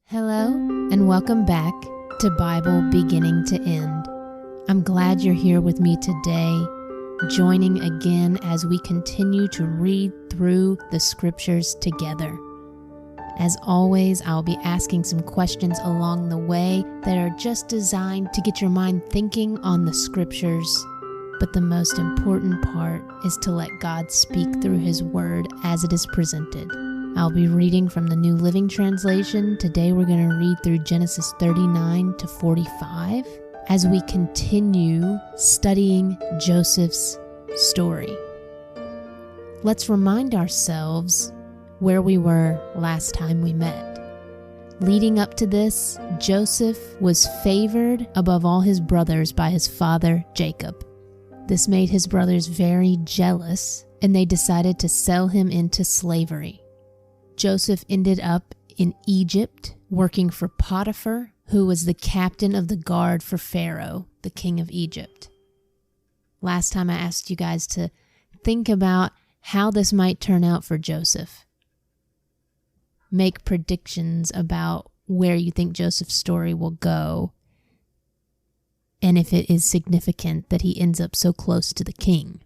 Hello, and welcome back to Bible Beginning to End. I'm glad you're here with me today, joining again as we continue to read through the scriptures together. As always, I'll be asking some questions along the way that are just designed to get your mind thinking on the scriptures. But the most important part is to let God speak through His Word as it is presented. I'll be reading from the New Living Translation. Today we're going to read through Genesis 39 to 45 as we continue studying Joseph's story. Let's remind ourselves where we were last time we met. Leading up to this, Joseph was favored above all his brothers by his father Jacob. This made his brothers very jealous, and they decided to sell him into slavery. Joseph ended up in Egypt, working for Potiphar, who was the captain of the guard for Pharaoh, the king of Egypt. Last time I asked you guys to think about how this might turn out for Joseph. Make predictions about where you think Joseph's story will go, and if it is significant that he ends up so close to the king.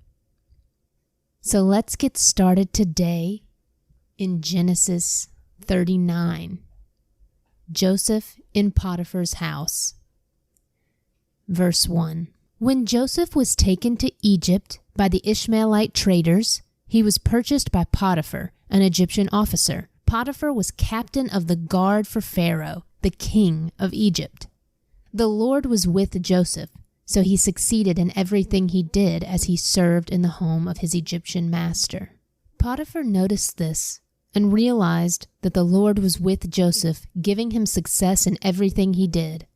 So let's get started today in Genesis 39. Joseph in Potiphar's house. Verse 1. When Joseph was taken to Egypt by the Ishmaelite traders, he was purchased by Potiphar, an Egyptian officer. Potiphar was captain of the guard for Pharaoh, the king of Egypt. The Lord was with Joseph, so he succeeded in everything he did as he served in the home of his Egyptian master. Potiphar noticed this and realized that the Lord was with Joseph, giving him success in everything he did.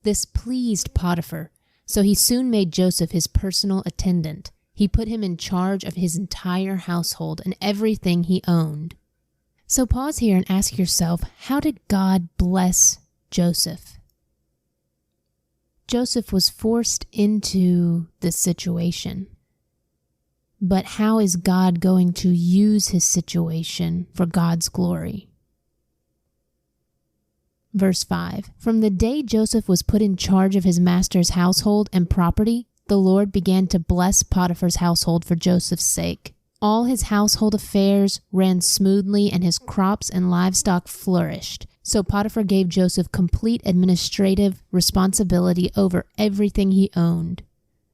This pleased Potiphar, so he soon made Joseph his personal attendant. He put him in charge of his entire household and everything he owned. So pause here and ask yourself, how did God bless Joseph? Joseph was forced into this situation. But how is God going to use his situation for God's glory? Verse 5. From the day Joseph was put in charge of his master's household and property, the Lord began to bless Potiphar's household for Joseph's sake. All his household affairs ran smoothly and his crops and livestock flourished. So Potiphar gave Joseph complete administrative responsibility over everything he owned.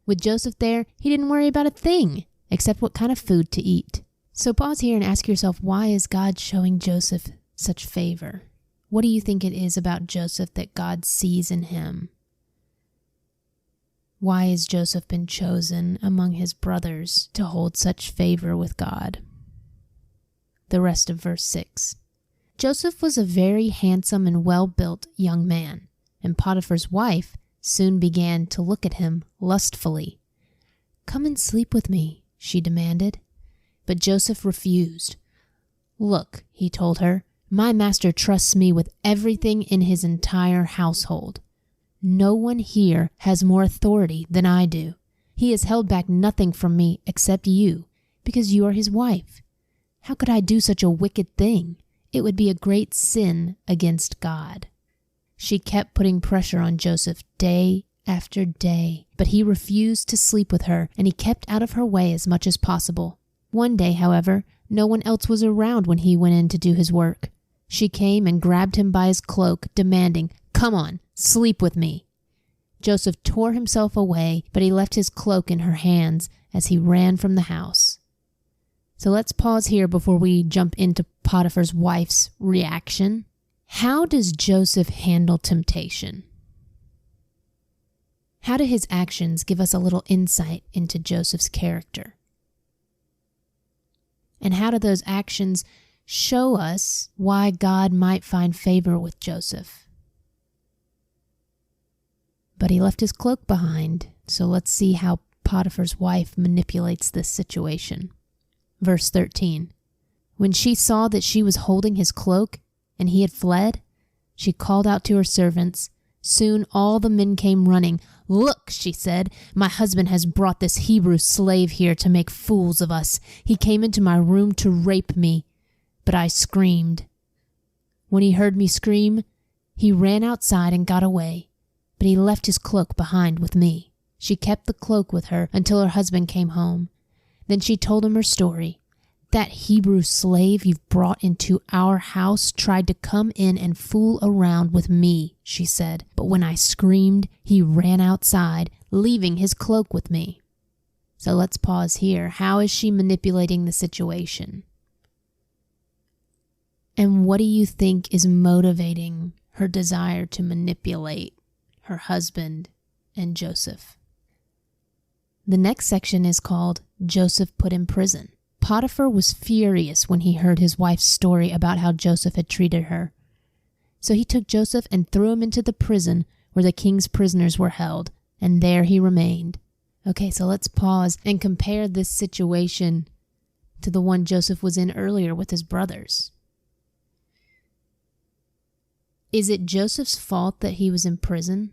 With Joseph there, he didn't worry about a thing except what kind of food to eat. So pause here and ask yourself, why is God showing Joseph such favor? What do you think it is about Joseph that God sees in him? Why has Joseph been chosen among his brothers to hold such favor with God? The rest of verse 6. Joseph was a very handsome and well-built young man, and Potiphar's wife soon began to look at him lustfully. "Come and sleep with me," she demanded. But Joseph refused. "Look," he told her, "my master trusts me with everything in his entire household. No one here has more authority than I do. He has held back nothing from me except you, because you are his wife. How could I do such a wicked thing? It would be a great sin against God." She kept putting pressure on Joseph day after day, but he refused to sleep with her, and he kept out of her way as much as possible. One day, however, no one else was around when he went in to do his work. She came and grabbed him by his cloak, demanding, "Come on, sleep with me." Joseph tore himself away, but he left his cloak in her hands as he ran from the house. So let's pause here before we jump into Potiphar's wife's reaction. How does Joseph handle temptation? How do his actions give us a little insight into Joseph's character? And how do those actions show us why God might find favor with Joseph? But he left his cloak behind, so let's see how Potiphar's wife manipulates this situation. Verse 13. When she saw that she was holding his cloak and he had fled, she called out to her servants. Soon all the men came running. "Look," she said, "my husband has brought this Hebrew slave here to make fools of us. He came into my room to rape me." But I screamed. When he heard me scream, He ran outside and got away, but he left his cloak behind with me. She kept the cloak with her until her husband came home. Then she told him her story. That Hebrew slave you've brought into our house tried to come in and fool around with me, she said. But when I screamed, he ran outside, leaving his cloak with me. So let's pause here. How is she manipulating the situation? And what do you think is motivating her desire to manipulate her husband and Joseph? The next section is called Joseph Put in Prison. Potiphar was furious when he heard his wife's story about how Joseph had treated her. So he took Joseph and threw him into the prison where the king's prisoners were held, and there he remained. Okay, so let's pause and compare this situation to the one Joseph was in earlier with his brothers. Is it Joseph's fault that he was in prison?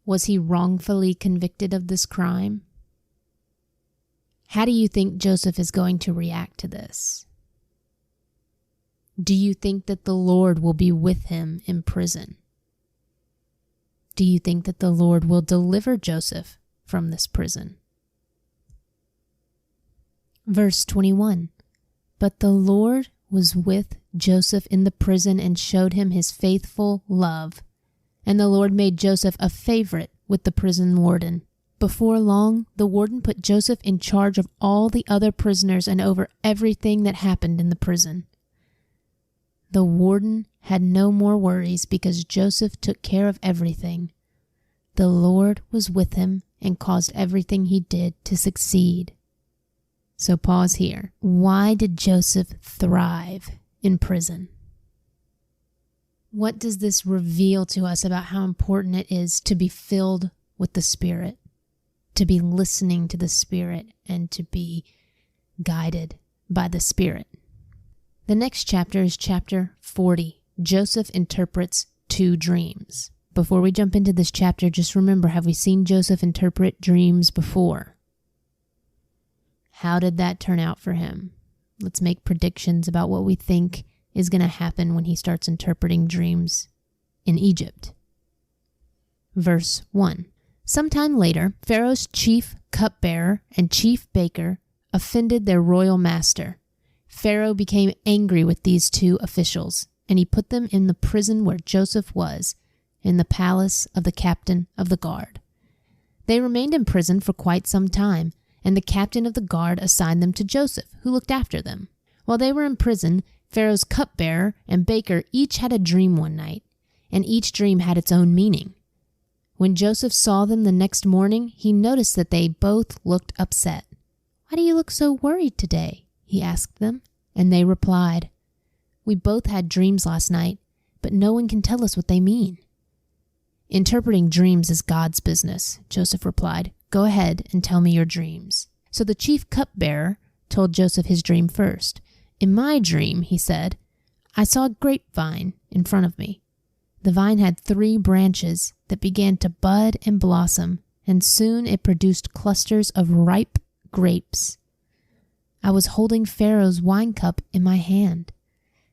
Was he wrongfully convicted of this crime? How do you think Joseph is going to react to this? Do you think that the Lord will be with him in prison? Do you think that the Lord will deliver Joseph from this prison? Verse 21, but the Lord was with Joseph in the prison and showed him his faithful love. And the Lord made Joseph a favorite with the prison warden. Before long, the warden put Joseph in charge of all the other prisoners and over everything that happened in the prison. The warden had no more worries because Joseph took care of everything. The Lord was with him and caused everything he did to succeed. So pause here. Why did Joseph thrive in prison? What does this reveal to us about how important it is to be filled with the Spirit, to be listening to the Spirit, and to be guided by the Spirit? The next chapter is chapter 40. Joseph interprets 2 dreams. Before we jump into this chapter, just remember, have we seen Joseph interpret dreams before? How did that turn out for him? Let's make predictions about what we think is going to happen when he starts interpreting dreams in Egypt. Verse 1. Sometime later, Pharaoh's chief cupbearer and chief baker offended their royal master. Pharaoh became angry with these 2 officials, and he put them in the prison where Joseph was, in the palace of the captain of the guard. They remained in prison for quite some time, and the captain of the guard assigned them to Joseph, who looked after them. While they were in prison, Pharaoh's cupbearer and baker each had a dream one night, and each dream had its own meaning. When Joseph saw them the next morning, he noticed that they both looked upset. "Why do you look so worried today?" he asked them, and they replied, "We both had dreams last night, but no one can tell us what they mean." "Interpreting dreams is God's business," Joseph replied. "Go ahead and tell me your dreams." So the chief cupbearer told Joseph his dream first. "In my dream," he said, "I saw a grapevine in front of me. The vine had 3 branches that began to bud and blossom, and soon it produced clusters of ripe grapes. I was holding Pharaoh's wine cup in my hand.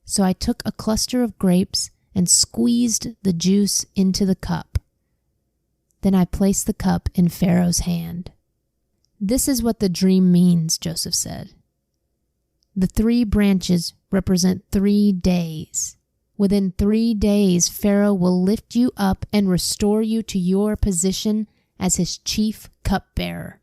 So I took a cluster of grapes and squeezed the juice into the cup. Then I placed the cup in Pharaoh's hand." "This is what the dream means," Joseph said. "The 3 branches represent 3 days. Within 3 days, Pharaoh will lift you up and restore you to your position as his chief cupbearer.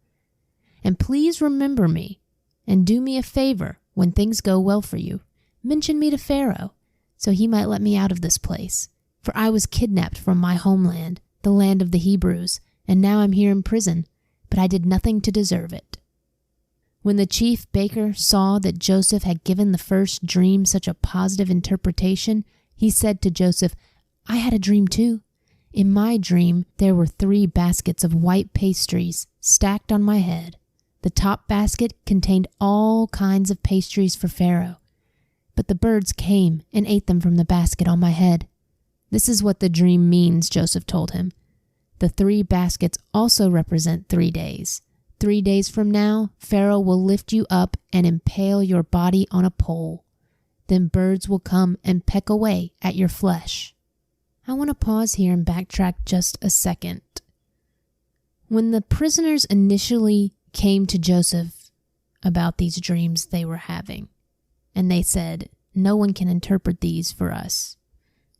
And please remember me and do me a favor when things go well for you. Mention me to Pharaoh, so he might let me out of this place. For I was kidnapped from my homeland, the land of the Hebrews, and now I'm here in prison, but I did nothing to deserve it." When the chief baker saw that Joseph had given the first dream such a positive interpretation, he said to Joseph, "I had a dream too. In my dream, there were 3 baskets of white pastries stacked on my head. The top basket contained all kinds of pastries for Pharaoh, but the birds came and ate them from the basket on my head." "This is what the dream means," Joseph told him. "The 3 baskets also represent 3 days. 3 days from now, Pharaoh will lift you up and impale your body on a pole. then birds will come and peck away at your flesh. I want to pause here and backtrack just a second. When the prisoners initially came to Joseph about these dreams they were having, and they said, "No one can interpret these for us,"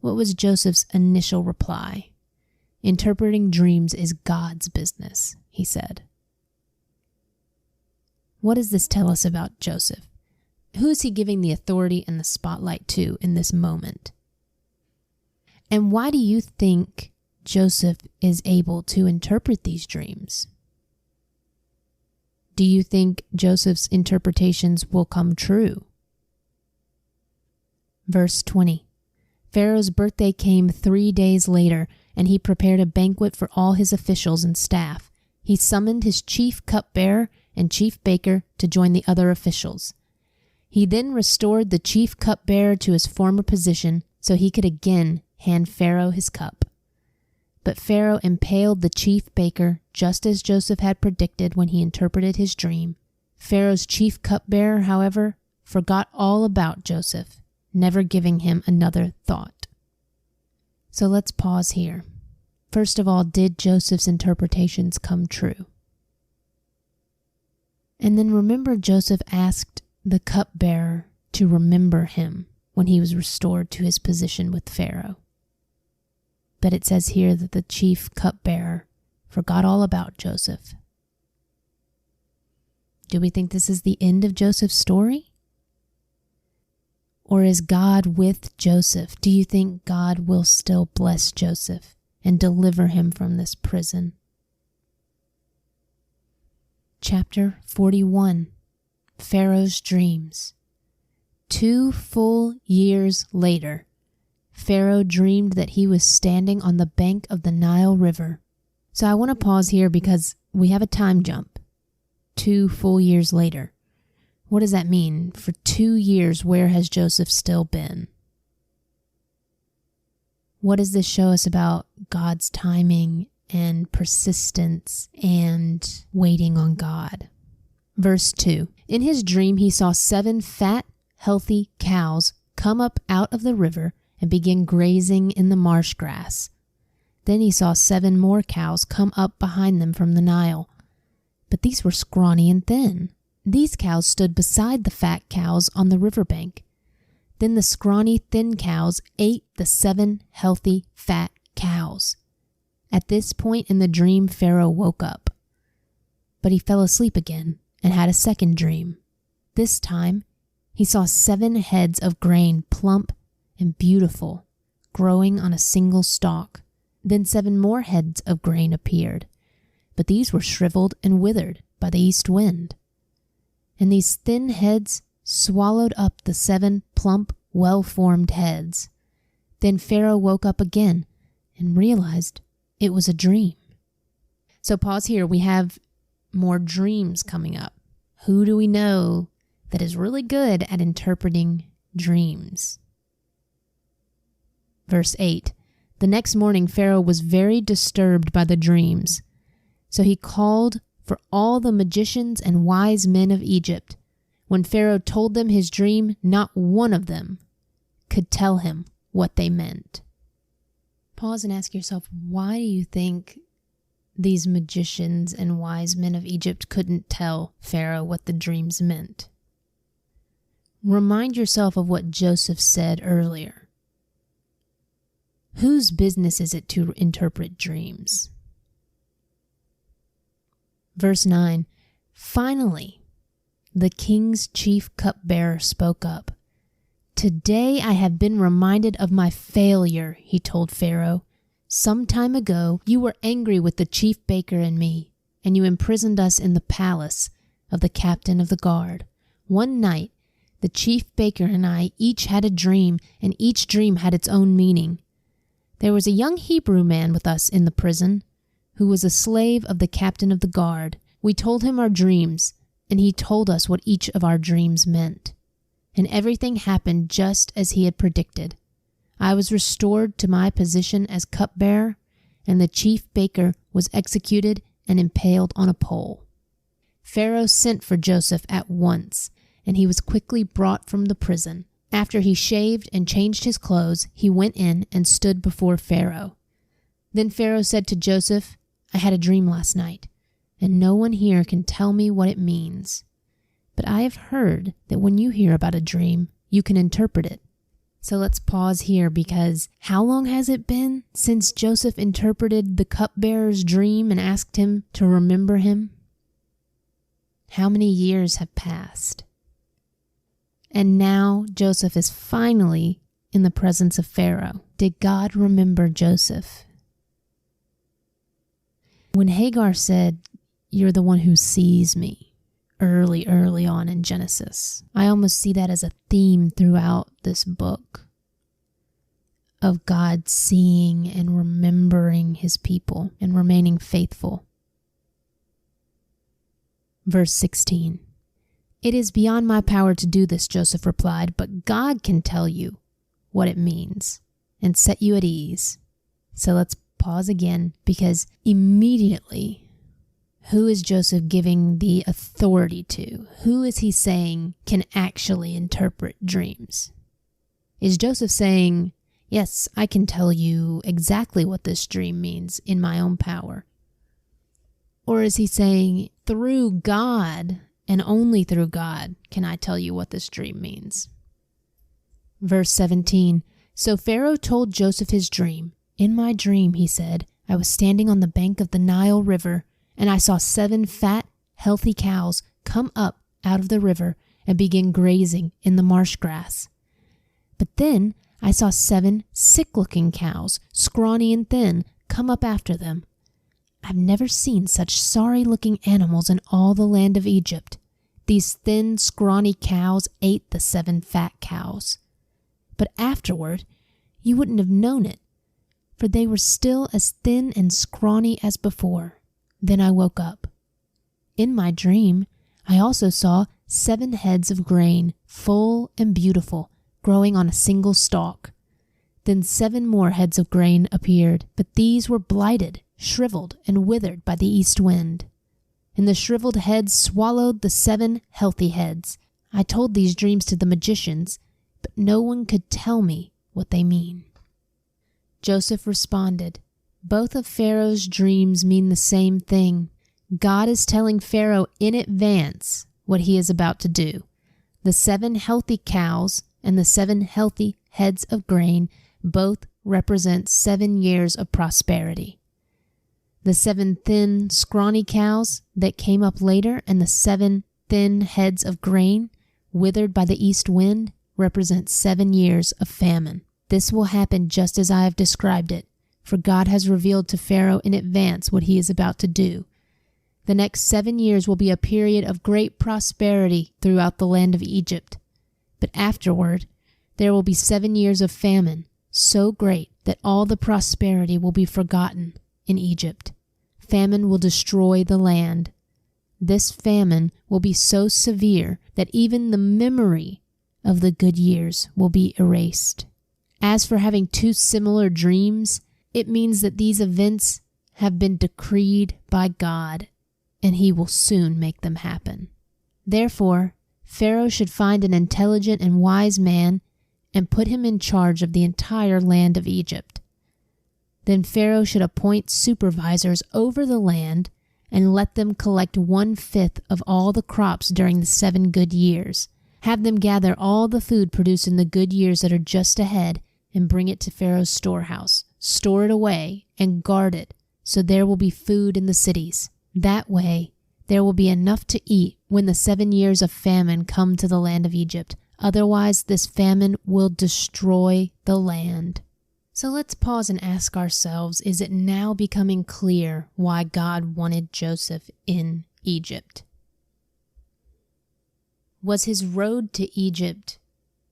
what was Joseph's initial reply? "Interpreting dreams is God's business," he said. What does this tell us about Joseph? Who is he giving the authority and the spotlight to in this moment? And why do you think Joseph is able to interpret these dreams? Do you think Joseph's interpretations will come true? Verse 20. Pharaoh's birthday came 3 days later, and he prepared a banquet for all his officials and staff. He summoned his chief cupbearer and chief baker to join the other officials. He then restored the chief cupbearer to his former position so he could again hand Pharaoh his cup. But Pharaoh impaled the chief baker just as Joseph had predicted when he interpreted his dream. Pharaoh's chief cupbearer, however, forgot all about Joseph, never giving him another thought. So let's pause here. First of all, did Joseph's interpretations come true? And then remember, Joseph asked the cupbearer to remember him when he was restored to his position with Pharaoh. But it says here that the chief cupbearer forgot all about Joseph. Do we think this is the end of Joseph's story? Or is God with Joseph? Do you think God will still bless Joseph and deliver him from this prison? Chapter 41, Pharaoh's Dreams. 2 full years later, Pharaoh dreamed that he was standing on the bank of the Nile River. So I want to pause here because we have a time jump. 2 full years later. What does that mean? For 2 years, where has Joseph still been? What does this show us about God's timing and persistence and waiting on God? Verse 2. In his dream, he saw 7 fat, healthy cows come up out of the river and begin grazing in the marsh grass. Then he saw 7 more cows come up behind them from the Nile. But these were scrawny and thin. These cows stood beside the fat cows on the riverbank. Then the scrawny, thin cows ate the 7 healthy, fat cows. At this point in the dream, Pharaoh woke up. But he fell asleep again and had a second dream. This time, he saw 7 heads of grain, plump and beautiful, growing on a single stalk. Then 7 more heads of grain appeared, but these were shriveled and withered by the east wind. And these thin heads swallowed up the 7 plump, well-formed heads. Then Pharaoh woke up again and realized it was a dream. So pause here. We have more dreams coming up. Who do we know that is really good at interpreting dreams? Verse 8. The next morning, Pharaoh was very disturbed by the dreams. So he called for all the magicians and wise men of Egypt. When Pharaoh told them his dream, not one of them could tell him what they meant. Pause and ask yourself, why do you think these magicians and wise men of Egypt couldn't tell Pharaoh what the dreams meant? Remind yourself of what Joseph said earlier. Whose business is it to interpret dreams? Verse 9, finally, the king's chief cupbearer spoke up. Today I have been reminded of my failure, he told Pharaoh. Some time ago, you were angry with the chief baker and me, and you imprisoned us in the palace of the captain of the guard. One night, the chief baker and I each had a dream, and each dream had its own meaning. There was a young Hebrew man with us in the prison, who was a slave of the captain of the guard. We told him our dreams, and he told us what each of our dreams meant. And everything happened just as he had predicted. I was restored to my position as cupbearer, and the chief baker was executed and impaled on a pole. Pharaoh sent for Joseph at once, and he was quickly brought from the prison. After he shaved and changed his clothes, he went in and stood before Pharaoh. Then Pharaoh said to Joseph, "I had a dream last night, and no one here can tell me what it means. But I have heard that when you hear about a dream, you can interpret it." So let's pause here, because how long has it been since Joseph interpreted the cupbearer's dream and asked him to remember him? How many years have passed? And now Joseph is finally in the presence of Pharaoh. Did God remember Joseph? When Hagar said, "You're the one who sees me," early on in Genesis, I almost see that as a theme throughout this book of God seeing and remembering his people and remaining faithful. Verse 16. "It is beyond my power to do this," Joseph replied, "but God can tell you what it means and set you at ease." So let's pause again, because immediately, who is Joseph giving the authority to? Who is he saying can actually interpret dreams? Is Joseph saying, "Yes, I can tell you exactly what this dream means in my own power"? Or is he saying, "Through God and only through God can I tell you what this dream means"? Verse 17, "So Pharaoh told Joseph his dream. 'In my dream,' he said, 'I was standing on the bank of the Nile River, and I saw 7 fat, healthy cows come up out of the river and begin grazing in the marsh grass. But then I saw 7 sick-looking cows, scrawny and thin, come up after them. I've never seen such sorry-looking animals in all the land of Egypt. These thin, scrawny cows ate the 7 fat cows. But afterward, you wouldn't have known it, for they were still as thin and scrawny as before. Then I woke up. In my dream, I also saw 7 heads of grain, full and beautiful, growing on a single stalk. Then 7 more heads of grain appeared, but these were blighted, shriveled, and withered by the east wind. And the shriveled heads swallowed the 7 healthy heads. I told these dreams to the magicians, but no one could tell me what they mean." Joseph responded, "Both of Pharaoh's dreams mean the same thing. God is telling Pharaoh in advance what he is about to do. The 7 healthy cows and the 7 healthy heads of grain both represent 7 years of prosperity. The 7 thin, scrawny cows that came up later and the 7 thin heads of grain withered by the east wind represent 7 years of famine. This will happen just as I have described it, for God has revealed to Pharaoh in advance what he is about to do. The next 7 years will be a period of great prosperity throughout the land of Egypt. But afterward, there will be 7 years of famine, so great that all the prosperity will be forgotten in Egypt. Famine will destroy the land. This famine will be so severe that even the memory of the good years will be erased. As for having 2 similar dreams, it means that these events have been decreed by God, and he will soon make them happen. Therefore, Pharaoh should find an intelligent and wise man and put him in charge of the entire land of Egypt. Then Pharaoh should appoint supervisors over the land and let them collect 1/5 of all the crops during the 7 good years. Have them gather all the food produced in the good years that are just ahead and bring it to Pharaoh's storehouse. Store it away and guard it, so there will be food in the cities. That way, there will be enough to eat when the 7 years of famine come to the land of Egypt. Otherwise, this famine will destroy the land." So let's pause and ask ourselves, is it now becoming clear why God wanted Joseph in Egypt? Was his road to Egypt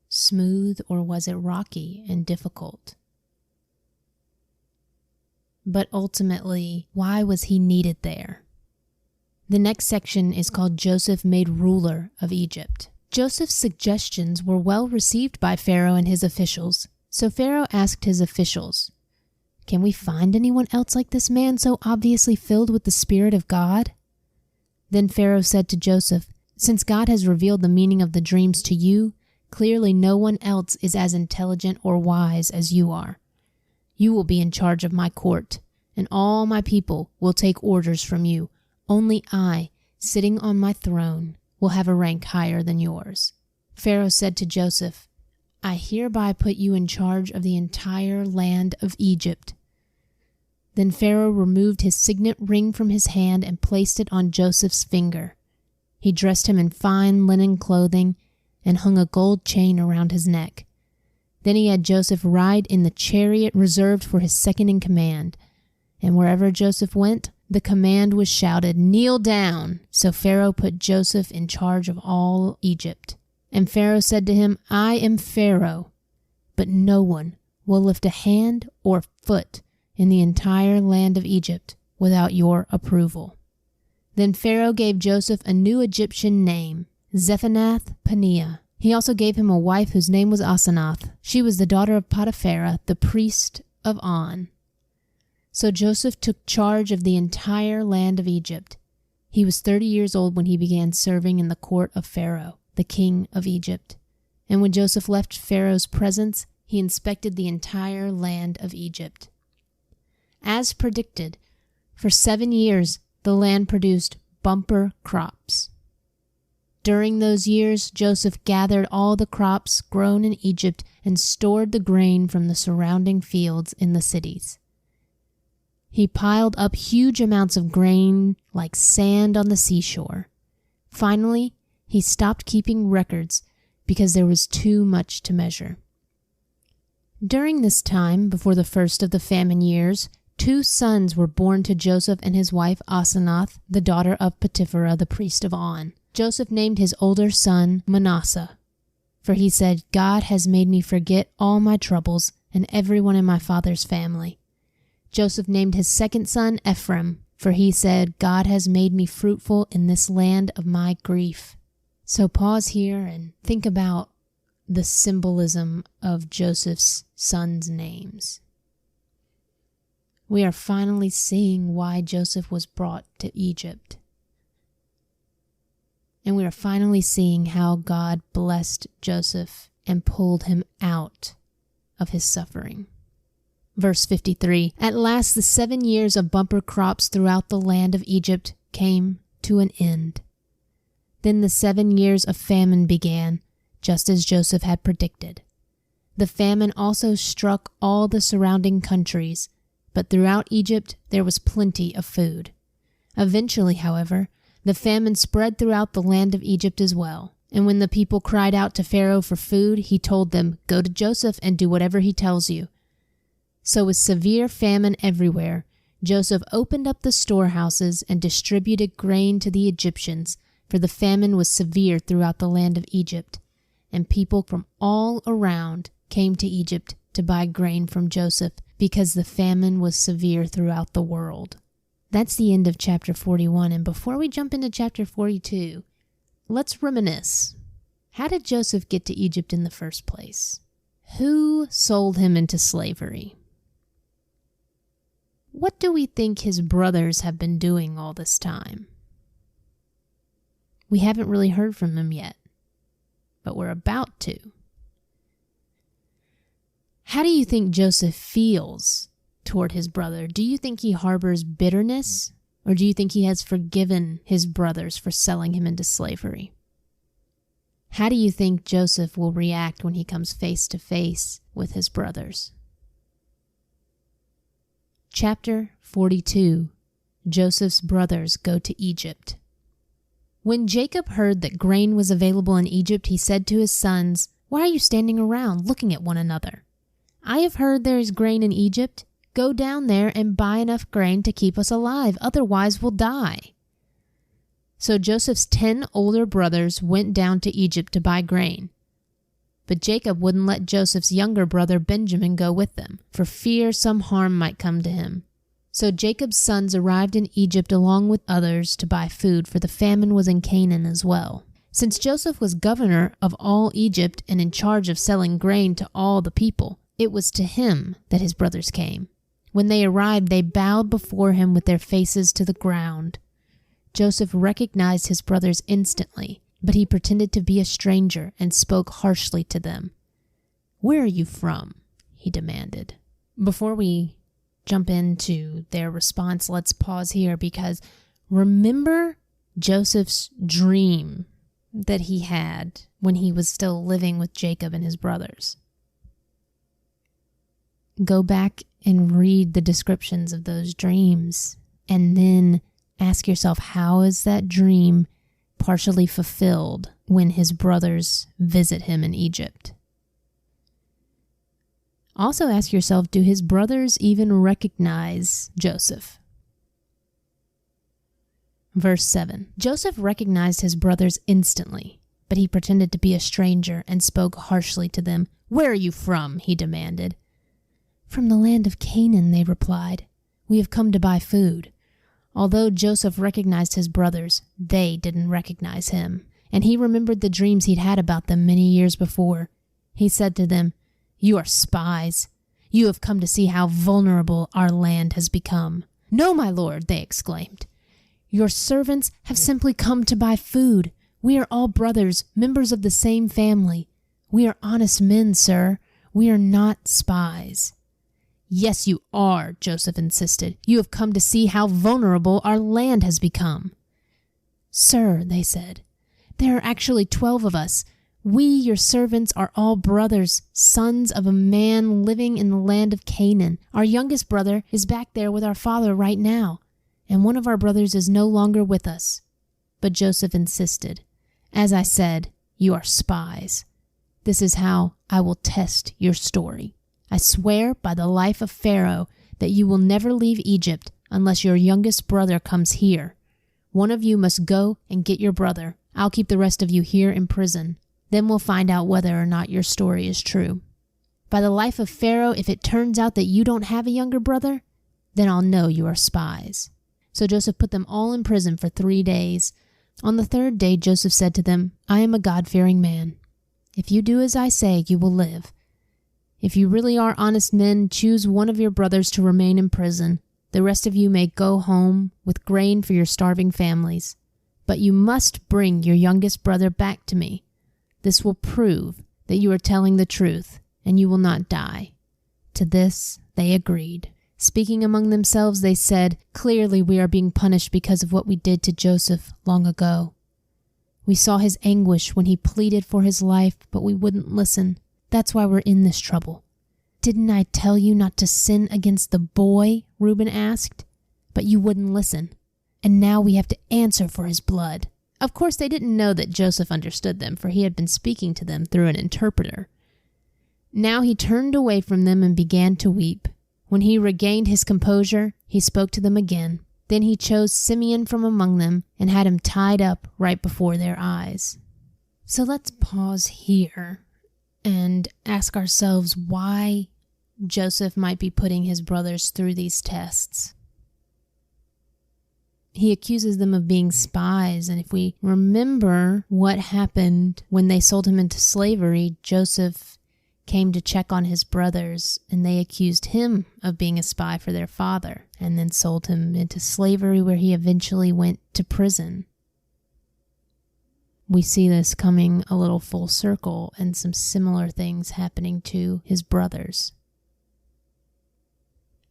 smooth, or was it rocky and difficult? But ultimately, why was he needed there? The next section is called Joseph Made Ruler of Egypt. Joseph's suggestions were well received by Pharaoh and his officials. So Pharaoh asked his officials, "Can we find anyone else like this man so obviously filled with the Spirit of God?" Then Pharaoh said to Joseph, "Since God has revealed the meaning of the dreams to you, Clearly, no one else is as intelligent or wise as you are. You will be in charge of my court, and all my people will take orders from you. Only I, sitting on my throne, will have a rank higher than yours." Pharaoh said to Joseph, "I hereby put you in charge of the entire land of Egypt." Then Pharaoh removed his signet ring from his hand and placed it on Joseph's finger. He dressed him in fine linen clothing and hung a gold chain around his neck. Then he had Joseph ride in the chariot reserved for his second in command. And wherever Joseph went, the command was shouted, "Kneel down!" So Pharaoh put Joseph in charge of all Egypt. And Pharaoh said to him, "I am Pharaoh, but no one will lift a hand or foot in the entire land of Egypt without your approval." Then Pharaoh gave Joseph a new Egyptian name, Zephanath-Paneah. He also gave him a wife whose name was Asenath. She was the daughter of Potiphera, the priest of On. So Joseph took charge of the entire land of Egypt. He was 30 years old when he began serving in the court of Pharaoh, the king of Egypt. And when Joseph left Pharaoh's presence, he inspected the entire land of Egypt. As predicted, for 7 years the land produced bumper crops. During those years, Joseph gathered all the crops grown in Egypt and stored the grain from the surrounding fields in the cities. He piled up huge amounts of grain like sand on the seashore. Finally, he stopped keeping records because there was too much to measure. During this time, before the first of the famine years, 2 sons were born to Joseph and his wife Asenath, the daughter of Potiphera, the priest of On. Joseph named his older son Manasseh, for he said, "God has made me forget all my troubles and everyone in my father's family." Joseph named his second son Ephraim, for he said, "God has made me fruitful in this land of my grief." So pause here and think about the symbolism of Joseph's sons' names. We are finally seeing why Joseph was brought to Egypt. And we are finally seeing how God blessed Joseph and pulled him out of his suffering. Verse 53, "At last the 7 years of bumper crops throughout the land of Egypt came to an end. Then the 7 years of famine began, just as Joseph had predicted. The famine also struck all the surrounding countries, but throughout Egypt there was plenty of food. Eventually, however, the famine spread throughout the land of Egypt as well. And when the people cried out to Pharaoh for food, he told them, 'Go to Joseph and do whatever he tells you.' So with severe famine everywhere, Joseph opened up the storehouses and distributed grain to the Egyptians, for the famine was severe throughout the land of Egypt. And people from all around came to Egypt to buy grain from Joseph, because the famine was severe throughout the world." That's the end of chapter 41. And before we jump into chapter 42, let's reminisce. How did Joseph get to Egypt in the first place? Who sold him into slavery? What do we think his brothers have been doing all this time? We haven't really heard from them yet, but we're about to. How do you think Joseph feels toward his brother? Do you think he harbors bitterness, or do you think he has forgiven his brothers for selling him into slavery? How do you think Joseph will react when he comes face to face with his brothers? Chapter 42. Joseph's brothers go to Egypt. When Jacob heard that grain was available in Egypt, he said to his sons, "Why are you standing around looking at one another? I have heard there is grain in Egypt. Go down there and buy enough grain to keep us alive, otherwise we'll die." So Joseph's 10 older brothers went down to Egypt to buy grain. But Jacob wouldn't let Joseph's younger brother Benjamin go with them, for fear some harm might come to him. So Jacob's sons arrived in Egypt along with others to buy food, for the famine was in Canaan as well. Since Joseph was governor of all Egypt and in charge of selling grain to all the people, it was to him that his brothers came. When they arrived, they bowed before him with their faces to the ground. Joseph recognized his brothers instantly. But he pretended to be a stranger and spoke harshly to them. "Where are you from?" he demanded. Before we jump into their response, let's pause here because remember Joseph's dream that he had when he was still living with Jacob and his brothers. Go back and read the descriptions of those dreams and then ask yourself, how is that dream partially fulfilled when his brothers visit him in Egypt? Also ask yourself, do his brothers even recognize Joseph? Verse 7. Joseph recognized his brothers instantly, but he pretended to be a stranger and spoke harshly to them. "Where are you from?" he demanded. "From the land of Canaan," they replied. "We have come to buy food." Although Joseph recognized his brothers, they didn't recognize him, and he remembered the dreams he'd had about them many years before. He said to them, "You are spies. You have come to see how vulnerable our land has become." "No, my lord," they exclaimed. "Your servants have simply come to buy food. We are all brothers, members of the same family. We are honest men, sir. We are not spies." "Yes, you are," Joseph insisted. "You have come to see how vulnerable our land has become." "Sir," they said, "there are actually 12 of us. We, your servants, are all brothers, sons of a man living in the land of Canaan. Our youngest brother is back there with our father right now, and one of our brothers is no longer with us." But Joseph insisted, "As I said, you are spies. This is how I will test your story. I swear by the life of Pharaoh that you will never leave Egypt unless your youngest brother comes here. One of you must go and get your brother. I'll keep the rest of you here in prison. Then we'll find out whether or not your story is true. By the life of Pharaoh, if it turns out that you don't have a younger brother, then I'll know you are spies." So Joseph put them all in prison for 3 days. On the 3rd day, Joseph said to them, "I am a God-fearing man. If you do as I say, you will live. If you really are honest men, choose one of your brothers to remain in prison. The rest of you may go home with grain for your starving families. But you must bring your youngest brother back to me. This will prove that you are telling the truth, and you will not die." To this they agreed. Speaking among themselves, they said, "Clearly we are being punished because of what we did to Joseph long ago. We saw his anguish when he pleaded for his life, but we wouldn't listen. That's why we're in this trouble." "Didn't I tell you not to sin against the boy?" Reuben asked. "But you wouldn't listen. And now we have to answer for his blood." Of course, they didn't know that Joseph understood them, for he had been speaking to them through an interpreter. Now he turned away from them and began to weep. When he regained his composure, he spoke to them again. Then he chose Simeon from among them and had him tied up right before their eyes. So let's pause here and ask ourselves why Joseph might be putting his brothers through these tests. He accuses them of being spies, and if we remember what happened when they sold him into slavery, Joseph came to check on his brothers, and they accused him of being a spy for their father, and then sold him into slavery where he eventually went to prison. We see this coming a little full circle and some similar things happening to his brothers.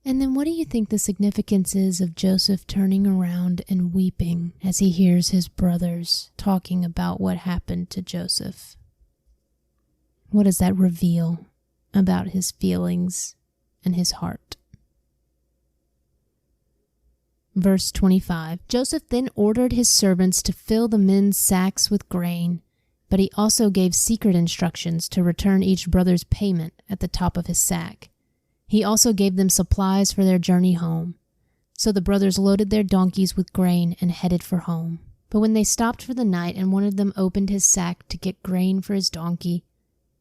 And then what do you think the significance is of Joseph turning around and weeping as he hears his brothers talking about what happened to Joseph? What does that reveal about his feelings and his heart? Verse 25, Joseph then ordered his servants to fill the men's sacks with grain, but he also gave secret instructions to return each brother's payment at the top of his sack. He also gave them supplies for their journey home. So the brothers loaded their donkeys with grain and headed for home. But when they stopped for the night and one of them opened his sack to get grain for his donkey,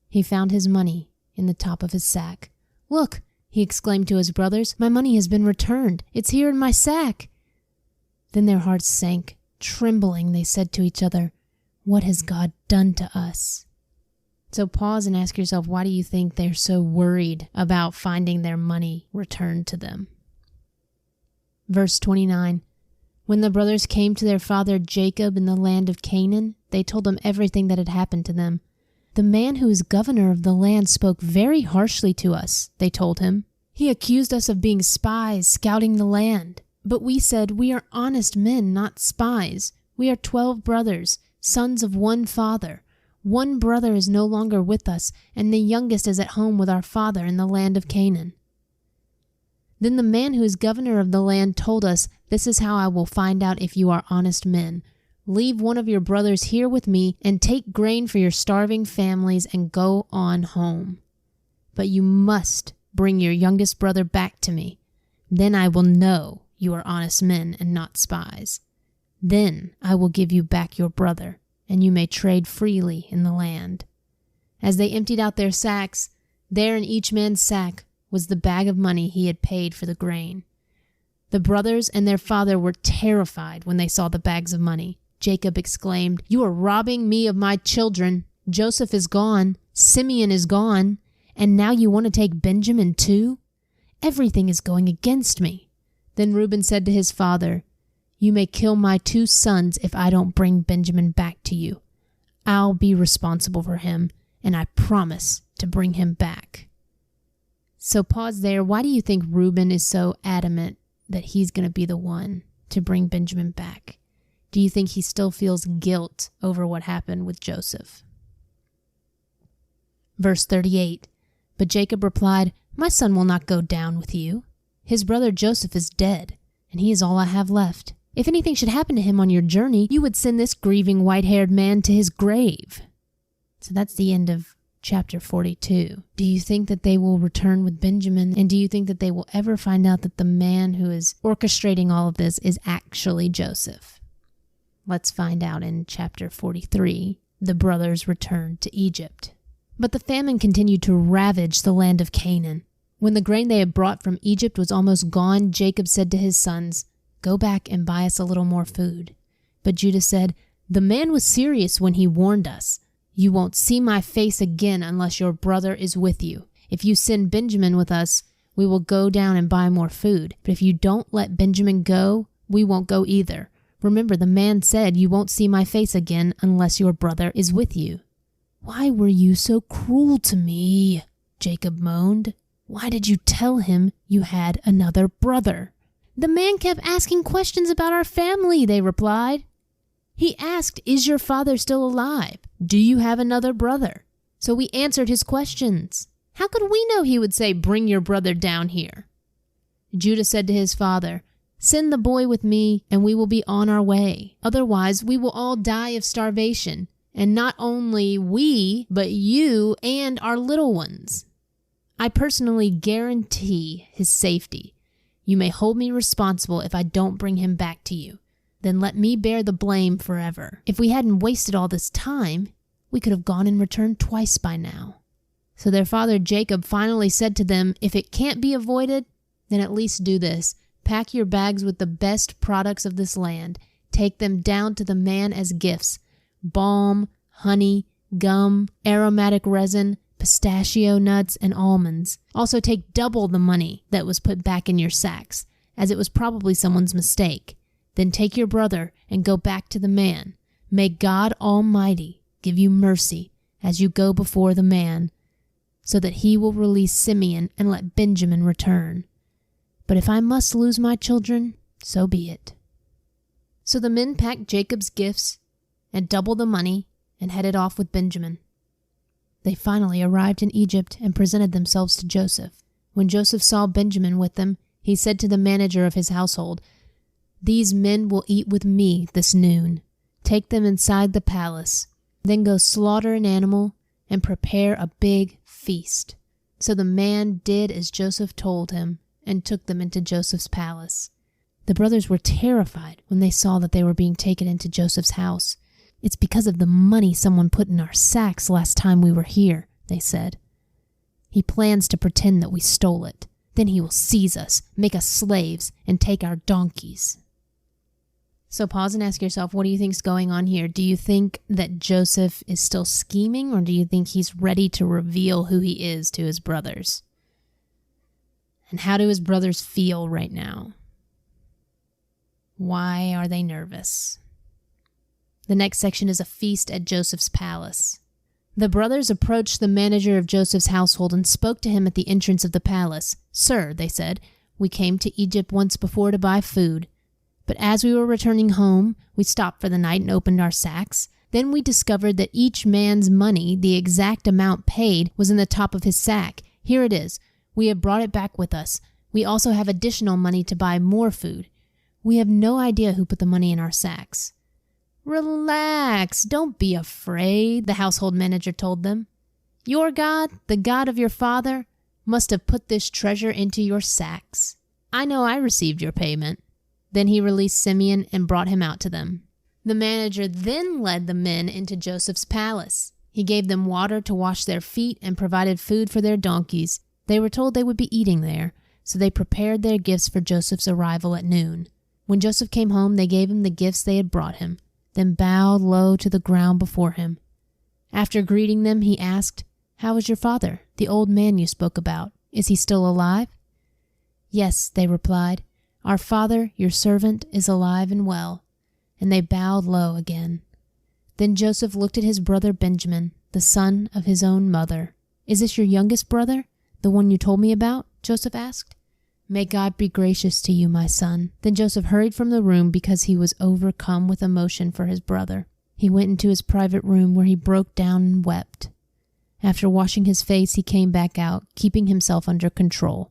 he found his money in the top of his sack. "Look," he exclaimed to his brothers, "my money has been returned. It's here in my sack." Then their hearts sank. Trembling, they said to each other, "What has God done to us?" So pause and ask yourself, why do you think they're so worried about finding their money returned to them? Verse 29, When the brothers came to their father Jacob in the land of Canaan, they told him everything that had happened to them. "The man who is governor of the land spoke very harshly to us," they told him. "He accused us of being spies, scouting the land. But we said, 'We are honest men, not spies. We are 12 brothers, sons of one father. One brother is no longer with us, and the youngest is at home with our father in the land of Canaan.' Then the man who is governor of the land told us, 'This is how I will find out if you are honest men. Leave one of your brothers here with me and take grain for your starving families and go on home. But you must bring your youngest brother back to me. Then I will know you are honest men and not spies. Then I will give you back your brother, and you may trade freely in the land.' As they emptied out their sacks, there in each man's sack was the bag of money he had paid for the grain. The brothers and their father were terrified when they saw the bags of money. Jacob exclaimed, 'You are robbing me of my children. Joseph is gone, Simeon is gone, and now you want to take Benjamin too? Everything is going against me.' Then Reuben said to his father, 'You may kill my 2 sons if I don't bring Benjamin back to you. I'll be responsible for him, and I promise to bring him back.'" So pause there. Why do you think Reuben is so adamant that he's going to be the one to bring Benjamin back? Do you think he still feels guilt over what happened with Joseph? Verse 38, "But Jacob replied, 'My son will not go down with you. His brother Joseph is dead, and he is all I have left. If anything should happen to him on your journey, you would send this grieving white-haired man to his grave.'" So that's the end of chapter 42. Do you think that they will return with Benjamin? And do you think that they will ever find out that the man who is orchestrating all of this is actually Joseph? Let's find out in chapter 43. The brothers returned to Egypt. But the famine continued to ravage the land of Canaan. When the grain they had brought from Egypt was almost gone, Jacob said to his sons, "Go back and buy us a little more food." But Judah said, "The man was serious when he warned us. You won't see my face again unless your brother is with you. If you send Benjamin with us, we will go down and buy more food. But if you don't let Benjamin go, we won't go either. Remember, the man said, 'You won't see my face again unless your brother is with you.'" "Why were you so cruel to me?" Jacob moaned. "Why did you tell him you had another brother?" "The man kept asking questions about our family," they replied. "He asked, 'Is your father still alive? Do you have another brother?' So we answered his questions. How could we know he would say, 'Bring your brother down here'?" Judah said to his father, "Send the boy with me, and we will be on our way. Otherwise, we will all die of starvation, and not only we, but you and our little ones. I personally guarantee his safety. You may hold me responsible if I don't bring him back to you. Then let me bear the blame forever. If we hadn't wasted all this time, we could have gone and returned twice by now." So their father Jacob finally said to them, "If it can't be avoided, then at least do this. Pack your bags with the best products of this land. Take them down to the man as gifts: balm, honey, gum, aromatic resin, pistachio nuts, and almonds. Also take double the money that was put back in your sacks, as it was probably someone's mistake. Then take your brother and go back to the man. May God Almighty give you mercy as you go before the man, so that he will release Simeon and let Benjamin return. But if I must lose my children, so be it." So the men packed Jacob's gifts and doubled the money and headed off with Benjamin. They finally arrived in Egypt and presented themselves to Joseph. When Joseph saw Benjamin with them, he said to the manager of his household, "These men will eat with me this noon. Take them inside the palace. Then go slaughter an animal and prepare a big feast." So the man did as Joseph told him and took them into Joseph's palace. The brothers were terrified when they saw that they were being taken into Joseph's house. "It's because of the money someone put in our sacks last time we were here," they said. "He plans to pretend that we stole it. Then he will seize us, make us slaves, and take our donkeys." So pause and ask yourself, what do you think is going on here? Do you think that Joseph is still scheming, or do you think he's ready to reveal who he is to his brothers? And how do his brothers feel right now? Why are they nervous? The next section is a feast at Joseph's palace. The brothers approached the manager of Joseph's household and spoke to him at the entrance of the palace. "Sir," they said, "we came to Egypt once before to buy food. But as we were returning home, we stopped for the night and opened our sacks. Then we discovered that each man's money, the exact amount paid, was in the top of his sack. Here it is. We have brought it back with us. We also have additional money to buy more food. We have no idea who put the money in our sacks." "Relax, don't be afraid," the household manager told them. "Your God, the God of your father, must have put this treasure into your sacks. I know I received your payment." Then he released Simeon and brought him out to them. The manager then led the men into Joseph's palace. He gave them water to wash their feet and provided food for their donkeys. They were told they would be eating there, so they prepared their gifts for Joseph's arrival at noon. When Joseph came home, they gave him the gifts they had brought him, then bowed low to the ground before him. After greeting them, he asked, "How is your father, the old man you spoke about? Is he still alive?" "Yes," they replied, "our father, your servant, is alive and well." And they bowed low again. Then Joseph looked at his brother Benjamin, the son of his own mother. "Is this your youngest brother, the one you told me about?" Joseph asked. "May God be gracious to you, my son." Then Joseph hurried from the room because he was overcome with emotion for his brother. He went into his private room where he broke down and wept. After washing his face, he came back out, keeping himself under control.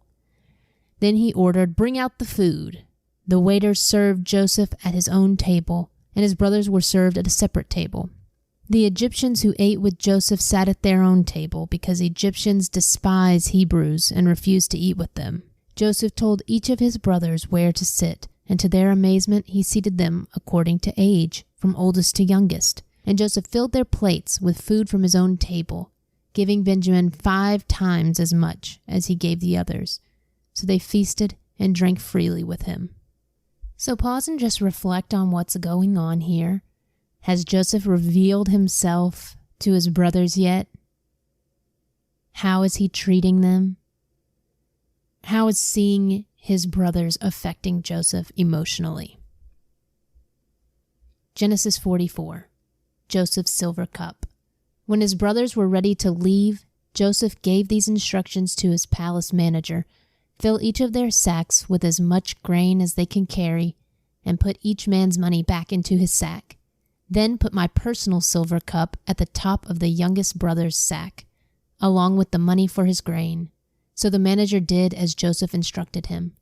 Then he ordered, "Bring out the food." The waiters served Joseph at his own table, and his brothers were served at a separate table. The Egyptians who ate with Joseph sat at their own table because Egyptians despise Hebrews and refused to eat with them. Joseph told each of his brothers where to sit, and to their amazement he seated them according to age, from oldest to youngest. And Joseph filled their plates with food from his own table, giving Benjamin 5 times as much as he gave the others. So they feasted and drank freely with him. So pause and just reflect on what's going on here. Has Joseph revealed himself to his brothers yet? How is he treating them? How is seeing his brothers affecting Joseph emotionally? Genesis 44, Joseph's silver cup. When his brothers were ready to leave, Joseph gave these instructions to his palace manager: "Fill each of their sacks with as much grain as they can carry, and put each man's money back into his sack. Then put my personal silver cup at the top of the youngest brother's sack, along with the money for his grain." So the manager did as Joseph instructed him.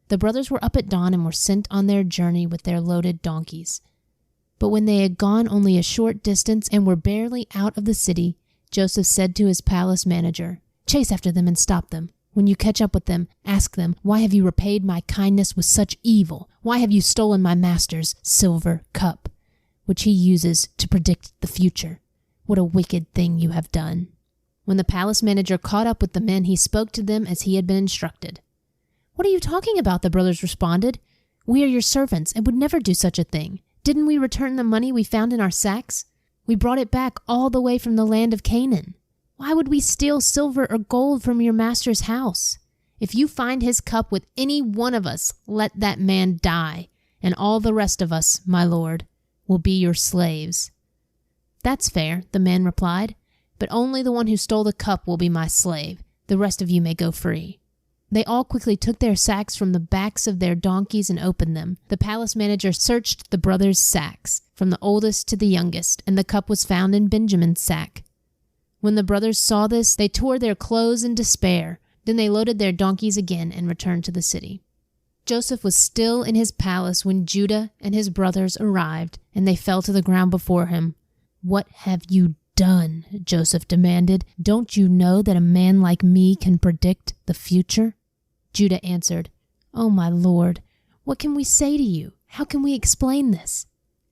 The brothers were up at dawn and were sent on their journey with their loaded donkeys. But when they had gone only a short distance and were barely out of the city, Joseph said to his palace manager, "Chase after them and stop them. When you catch up with them, ask them, 'Why have you repaid my kindness with such evil? Why have you stolen my master's silver cup, which he uses to predict the future? What a wicked thing you have done.'" When the palace manager caught up with the men, he spoke to them as he had been instructed. "What are you talking about?" the brothers responded. "We are your servants and would never do such a thing. Didn't we return the money we found in our sacks? We brought it back all the way from the land of Canaan. Why would we steal silver or gold from your master's house? If you find his cup with any one of us, let that man die, and all the rest of us, my lord, will be your slaves." "That's fair," the man replied, "but only the one who stole the cup will be my slave. The rest of you may go free." They all quickly took their sacks from the backs of their donkeys and opened them. The palace manager searched the brothers' sacks, from the oldest to the youngest, and the cup was found in Benjamin's sack. When the brothers saw this, they tore their clothes in despair. Then they loaded their donkeys again and returned to the city. Joseph was still in his palace when Judah and his brothers arrived, and they fell to the ground before him. "What have you done?" Joseph demanded. "Don't you know that a man like me can predict the future?" Judah answered, "Oh, my lord, what can we say to you? How can we explain this?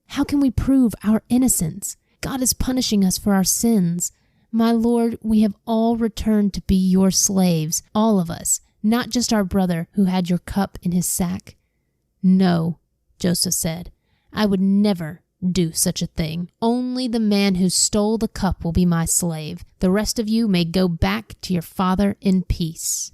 How can we prove our innocence? God is punishing us for our sins. My lord, we have all returned to be your slaves, all of us, not just our brother who had your cup in his sack." "No," Joseph said, "I would never do such a thing. Only the man who stole the cup will be my slave. The rest of you may go back to your father in peace."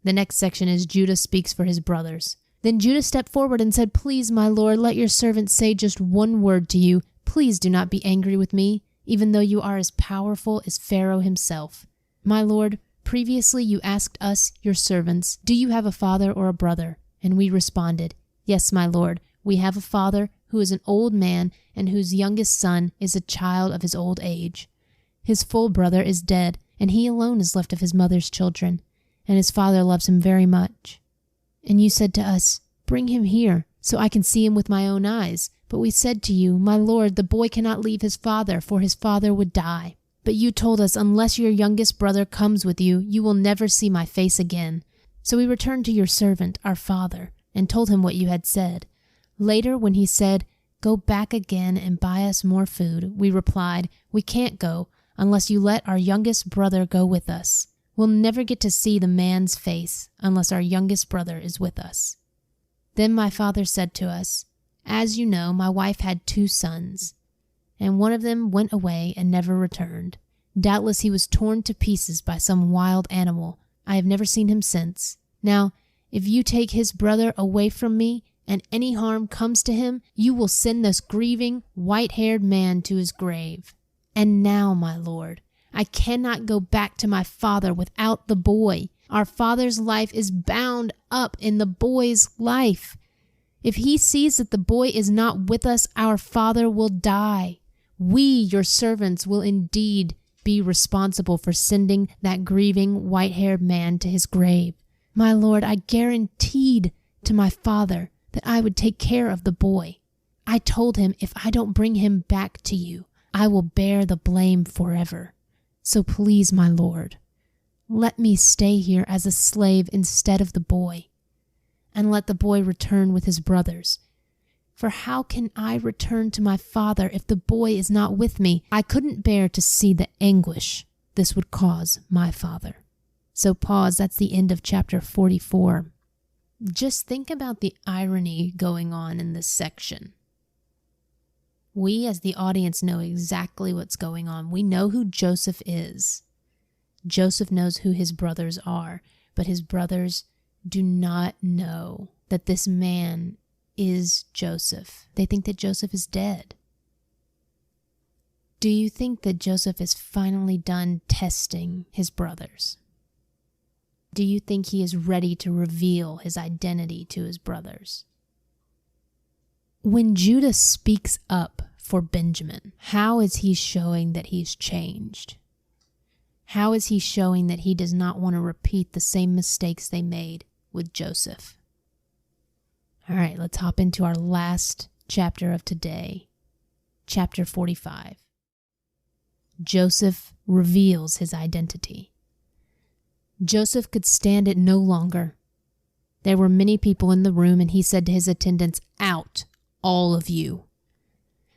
The next section is Judah speaks for his brothers. Then Judah stepped forward and said, "Please, my lord, let your servant say just one word to you. Please do not be angry with me, even though you are as powerful as Pharaoh himself. My lord, previously you asked us, your servants, 'Do you have a father or a brother?' And we responded, 'Yes, my lord, we have a father who is an old man and whose youngest son is a child of his old age. His full brother is dead, and he alone is left of his mother's children, and his father loves him very much. And you said to us, 'Bring him here, so I can see him with my own eyes.' But we said to you, 'My lord, the boy cannot leave his father, for his father would die.' But you told us, 'Unless your youngest brother comes with you, you will never see my face again.' So we returned to your servant, our father, and told him what you had said. Later, when he said, 'Go back again and buy us more food,' we replied, 'We can't go unless you let our youngest brother go with us. We'll never get to see the man's face unless our youngest brother is with us.' Then my father said to us, 'As you know, my wife had 2 sons, and one of them went away and never returned. Doubtless he was torn to pieces by some wild animal. I have never seen him since. Now, if you take his brother away from me, and any harm comes to him, you will send this grieving, white-haired man to his grave. And now, my lord, I cannot go back to my father without the boy. Our father's life is bound up in the boy's life. If he sees that the boy is not with us, our father will die. We, your servants, will indeed be responsible for sending that grieving, white-haired man to his grave. My lord, I guaranteed to my father that I would take care of the boy. I told him, if I don't bring him back to you, I will bear the blame forever. So please, my lord, let me stay here as a slave instead of the boy, and let the boy return with his brothers. For how can I return to my father if the boy is not with me? I couldn't bear to see the anguish this would cause my father." So pause, that's the end of chapter 44. Just think about the irony going on in this section. We as the audience know exactly what's going on. We know who Joseph is. Joseph knows who his brothers are, but his brothers do not know that this man is Joseph. They think that Joseph is dead. Do you think that Joseph is finally done testing his brothers? Do you think he is ready to reveal his identity to his brothers? When Judah speaks up for Benjamin, how is he showing that he's changed? How is he showing that he does not want to repeat the same mistakes they made with Joseph? All right, let's hop into our last chapter of today, chapter 45. Joseph reveals his identity. Joseph could stand it no longer. There were many people in the room, and he said to his attendants, "Out, all of you."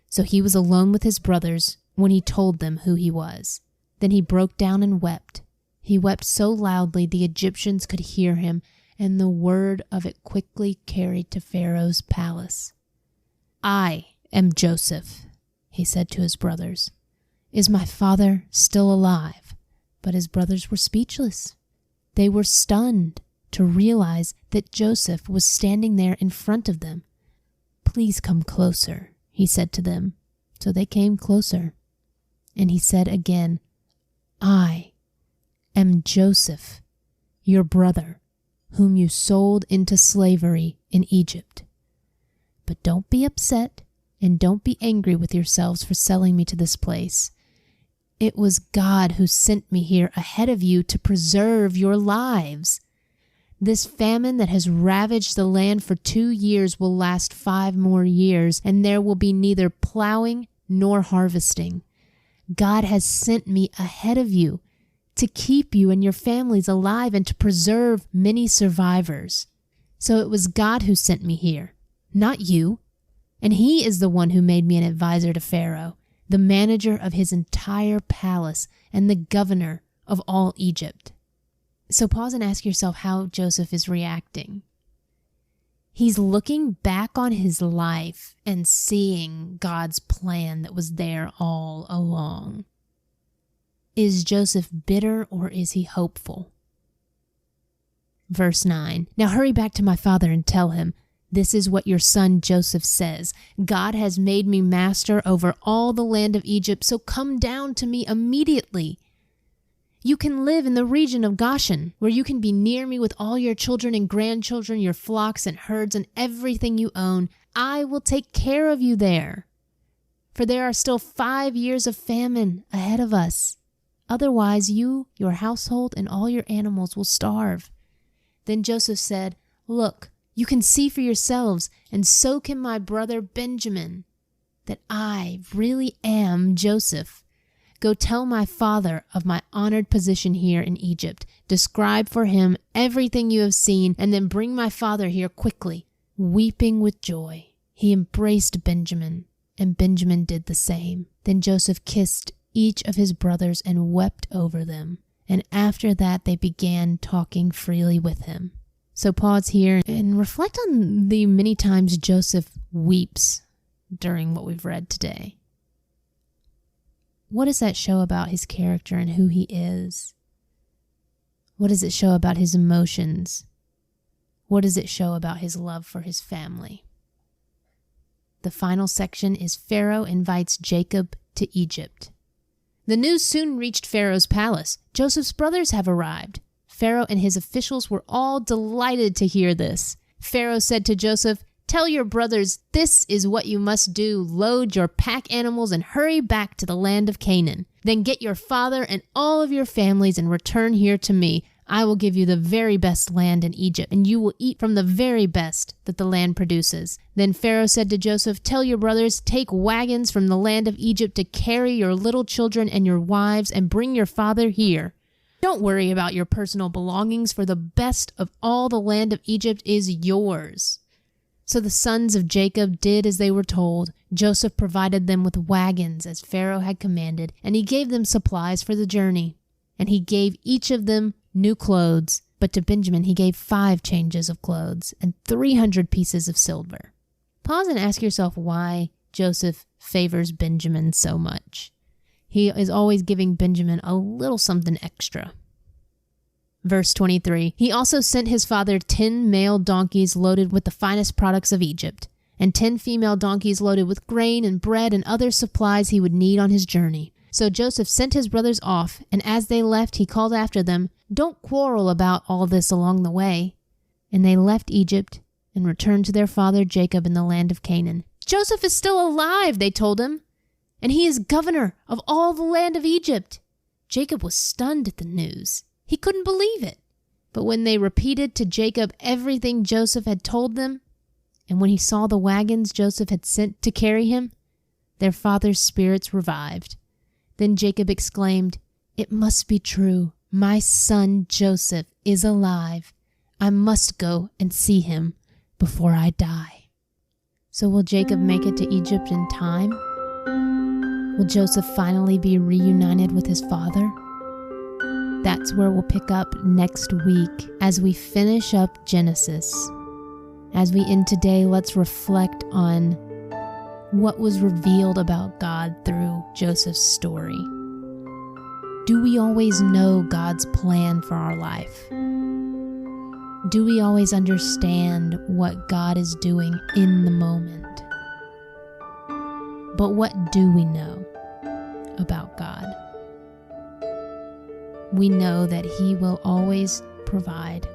So he was alone with his brothers when he told them who he was. Then he broke down and wept. He wept so loudly the Egyptians could hear him, and the word of it quickly carried to Pharaoh's palace. "I am Joseph," he said to his brothers. "Is my father still alive?" But his brothers were speechless. They were stunned to realize that Joseph was standing there in front of them. "Please come closer," he said to them. So they came closer. And he said again, "I am Joseph, your brother, whom you sold into slavery in Egypt. But don't be upset and don't be angry with yourselves for selling me to this place. It was God who sent me here ahead of you to preserve your lives. This famine that has ravaged the land for 2 years will last 5 more years, and there will be neither plowing nor harvesting. God has sent me ahead of you to keep you and your families alive and to preserve many survivors. So it was God who sent me here, not you. And he is the one who made me an advisor to Pharaoh, the manager of his entire palace and the governor of all Egypt." So pause and ask yourself how Joseph is reacting. He's looking back on his life and seeing God's plan that was there all along. Is Joseph bitter or is he hopeful? Verse 9. Now hurry back to my father and tell him, this is what your son Joseph says. God has made me master over all the land of Egypt, so come down to me immediately. You can live in the region of Goshen, where you can be near me with all your children and grandchildren, your flocks and herds and everything you own. I will take care of you there. For there are still 5 years of famine ahead of us. Otherwise you, your household, and all your animals will starve. Then Joseph said, look, you can see for yourselves, and so can my brother Benjamin, that I really am Joseph. Go tell my father of my honored position here in Egypt. Describe for him everything you have seen, and then bring my father here quickly. Weeping with joy, he embraced Benjamin, and Benjamin did the same. Then Joseph kissed each of his brothers and wept over them. And after that, they began talking freely with him. So pause here and reflect on the many times Joseph weeps during what we've read today. What does that show about his character and who he is? What does it show about his emotions? What does it show about his love for his family? The final section is Pharaoh invites Jacob to Egypt. The news soon reached Pharaoh's palace. Joseph's brothers have arrived. Pharaoh and his officials were all delighted to hear this. Pharaoh said to Joseph, tell your brothers this is what you must do. Load your pack animals and hurry back to the land of Canaan. Then get your father and all of your families and return here to me. I will give you the very best land in Egypt, and you will eat from the very best that the land produces. Then Pharaoh said to Joseph, tell your brothers, take wagons from the land of Egypt to carry your little children and your wives and bring your father here. Don't worry about your personal belongings, for the best of all the land of Egypt is yours. So the sons of Jacob did as they were told. Joseph provided them with wagons as Pharaoh had commanded, and he gave them supplies for the journey. And he gave each of them new clothes, but to Benjamin he gave 5 changes of clothes and 300 pieces of silver. Pause and ask yourself why Joseph favors Benjamin so much. He is always giving Benjamin a little something extra. Verse 23, he also sent his father 10 male donkeys loaded with the finest products of Egypt, and 10 female donkeys loaded with grain and bread and other supplies he would need on his journey. So Joseph sent his brothers off, and as they left, he called after them, don't quarrel about all this along the way. And they left Egypt and returned to their father Jacob in the land of Canaan. Joseph is still alive, they told him, and he is governor of all the land of Egypt. Jacob was stunned at the news. He couldn't believe it. But when they repeated to Jacob everything Joseph had told them, and when he saw the wagons Joseph had sent to carry him, their father's spirits revived. Then Jacob exclaimed, it must be true. My son Joseph is alive. I must go and see him before I die. So will Jacob make it to Egypt in time? Will Joseph finally be reunited with his father? That's where we'll pick up next week as we finish up Genesis. As we end today, let's reflect on what was revealed about God through Joseph's story. Do we always know God's plan for our life? Do we always understand what God is doing in the moment? But what do we know about God? We know that He will always provide.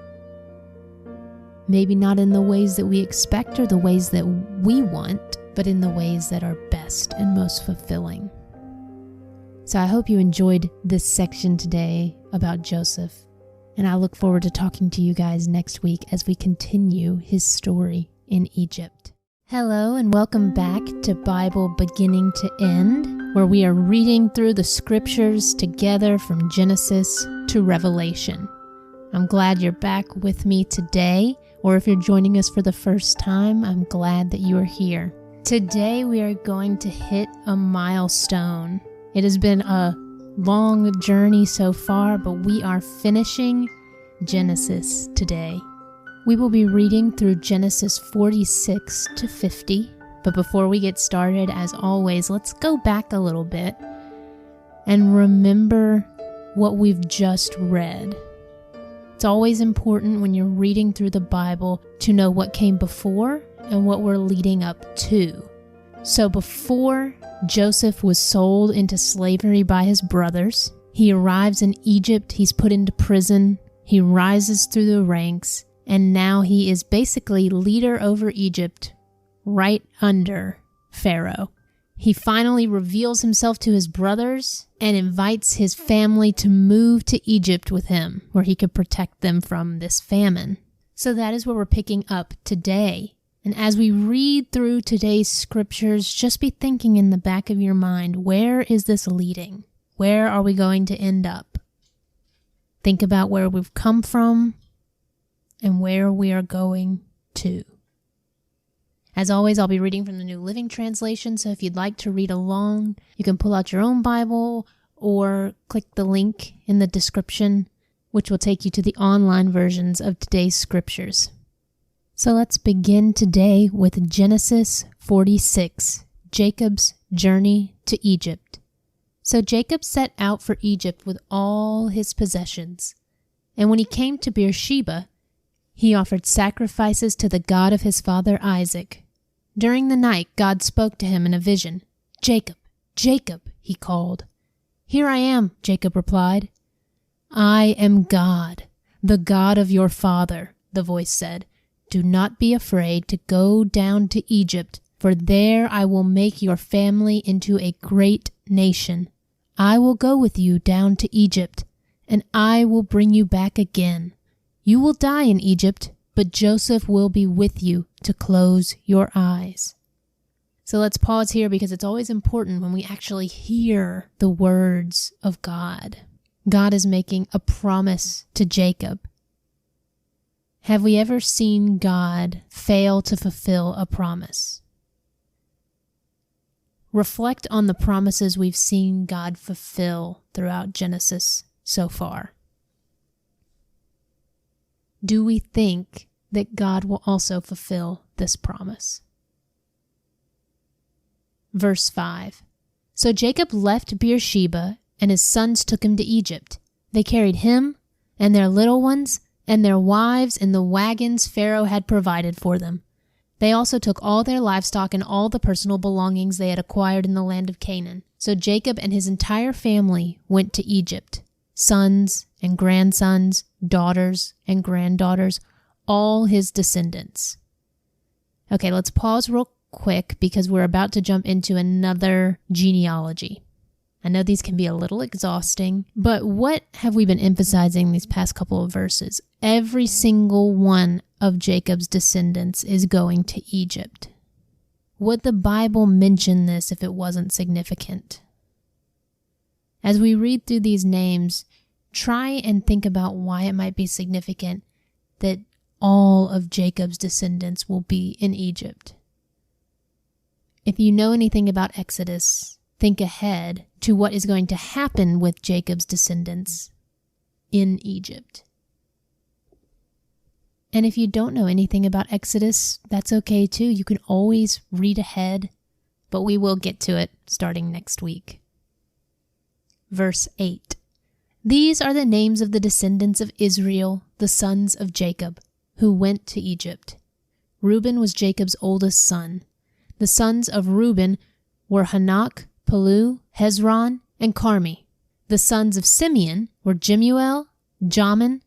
Maybe not in the ways that we expect or the ways that we want, but in the ways that are best and most fulfilling. So I hope you enjoyed this section today about Joseph, and I look forward to talking to you guys next week as we continue his story in Egypt. Hello and welcome back to Bible Beginning to End, where we are reading through the scriptures together from Genesis to Revelation. I'm glad you're back with me today, or if you're joining us for the first time, I'm glad that you are here. Today we are going to hit a milestone. It has been a long journey so far, but we are finishing Genesis today. We will be reading through Genesis 46 to 50, but before we get started, as always, let's go back a little bit and remember what we've just read. It's always important when you're reading through the Bible to know what came before and what we're leading up to. So before Joseph was sold into slavery by his brothers, he arrives in Egypt, he's put into prison, he rises through the ranks, and now he is basically leader over Egypt, right under Pharaoh. He finally reveals himself to his brothers and invites his family to move to Egypt with him, where he could protect them from this famine. So that is where we're picking up today. And as we read through today's scriptures, just be thinking in the back of your mind, where is this leading? Where are we going to end up? Think about where we've come from and where we are going to. As always, I'll be reading from the New Living Translation, so if you'd like to read along, you can pull out your own Bible or click the link in the description, which will take you to the online versions of today's scriptures. So let's begin today with Genesis 46, Jacob's journey to Egypt. So Jacob set out for Egypt with all his possessions, and when he came to Beersheba, he offered sacrifices to the God of his father Isaac. During the night, God spoke to him in a vision. "Jacob, Jacob," he called. "Here I am," Jacob replied. "I am God, the God of your father," the voice said. "Do not be afraid to go down to Egypt, for there I will make your family into a great nation. I will go with you down to Egypt, and I will bring you back again. You will die in Egypt, but Joseph will be with you to close your eyes." So let's pause here because it's always important when we actually hear the words of God. God is making a promise to Jacob. Have we ever seen God fail to fulfill a promise? Reflect on the promises we've seen God fulfill throughout Genesis so far. Do we think that God will also fulfill this promise? Verse 5. So Jacob left Beersheba, and his sons took him to Egypt. They carried him and their little ones and their wives in the wagons Pharaoh had provided for them. They also took all their livestock and all the personal belongings they had acquired in the land of Canaan. So Jacob and his entire family went to Egypt. Sons and grandsons, daughters and granddaughters, all his descendants. Okay, let's pause real quick because we're about to jump into another genealogy. I know these can be a little exhausting, but what have we been emphasizing these past couple of verses? Every single one of Jacob's descendants is going to Egypt. Would the Bible mention this if it wasn't significant? As we read through these names, try and think about why it might be significant that all of Jacob's descendants will be in Egypt. If you know anything about Exodus, think ahead to what is going to happen with Jacob's descendants in Egypt. And if you don't know anything about Exodus, that's okay too. You can always read ahead, but we will get to it starting next week. Verse 8. These are the names of the descendants of Israel, the sons of Jacob, who went to Egypt. Reuben was Jacob's oldest son. The sons of Reuben were Hanok, Palu, Hezron, and Carmi. The sons of Simeon were Jemuel, Jamin,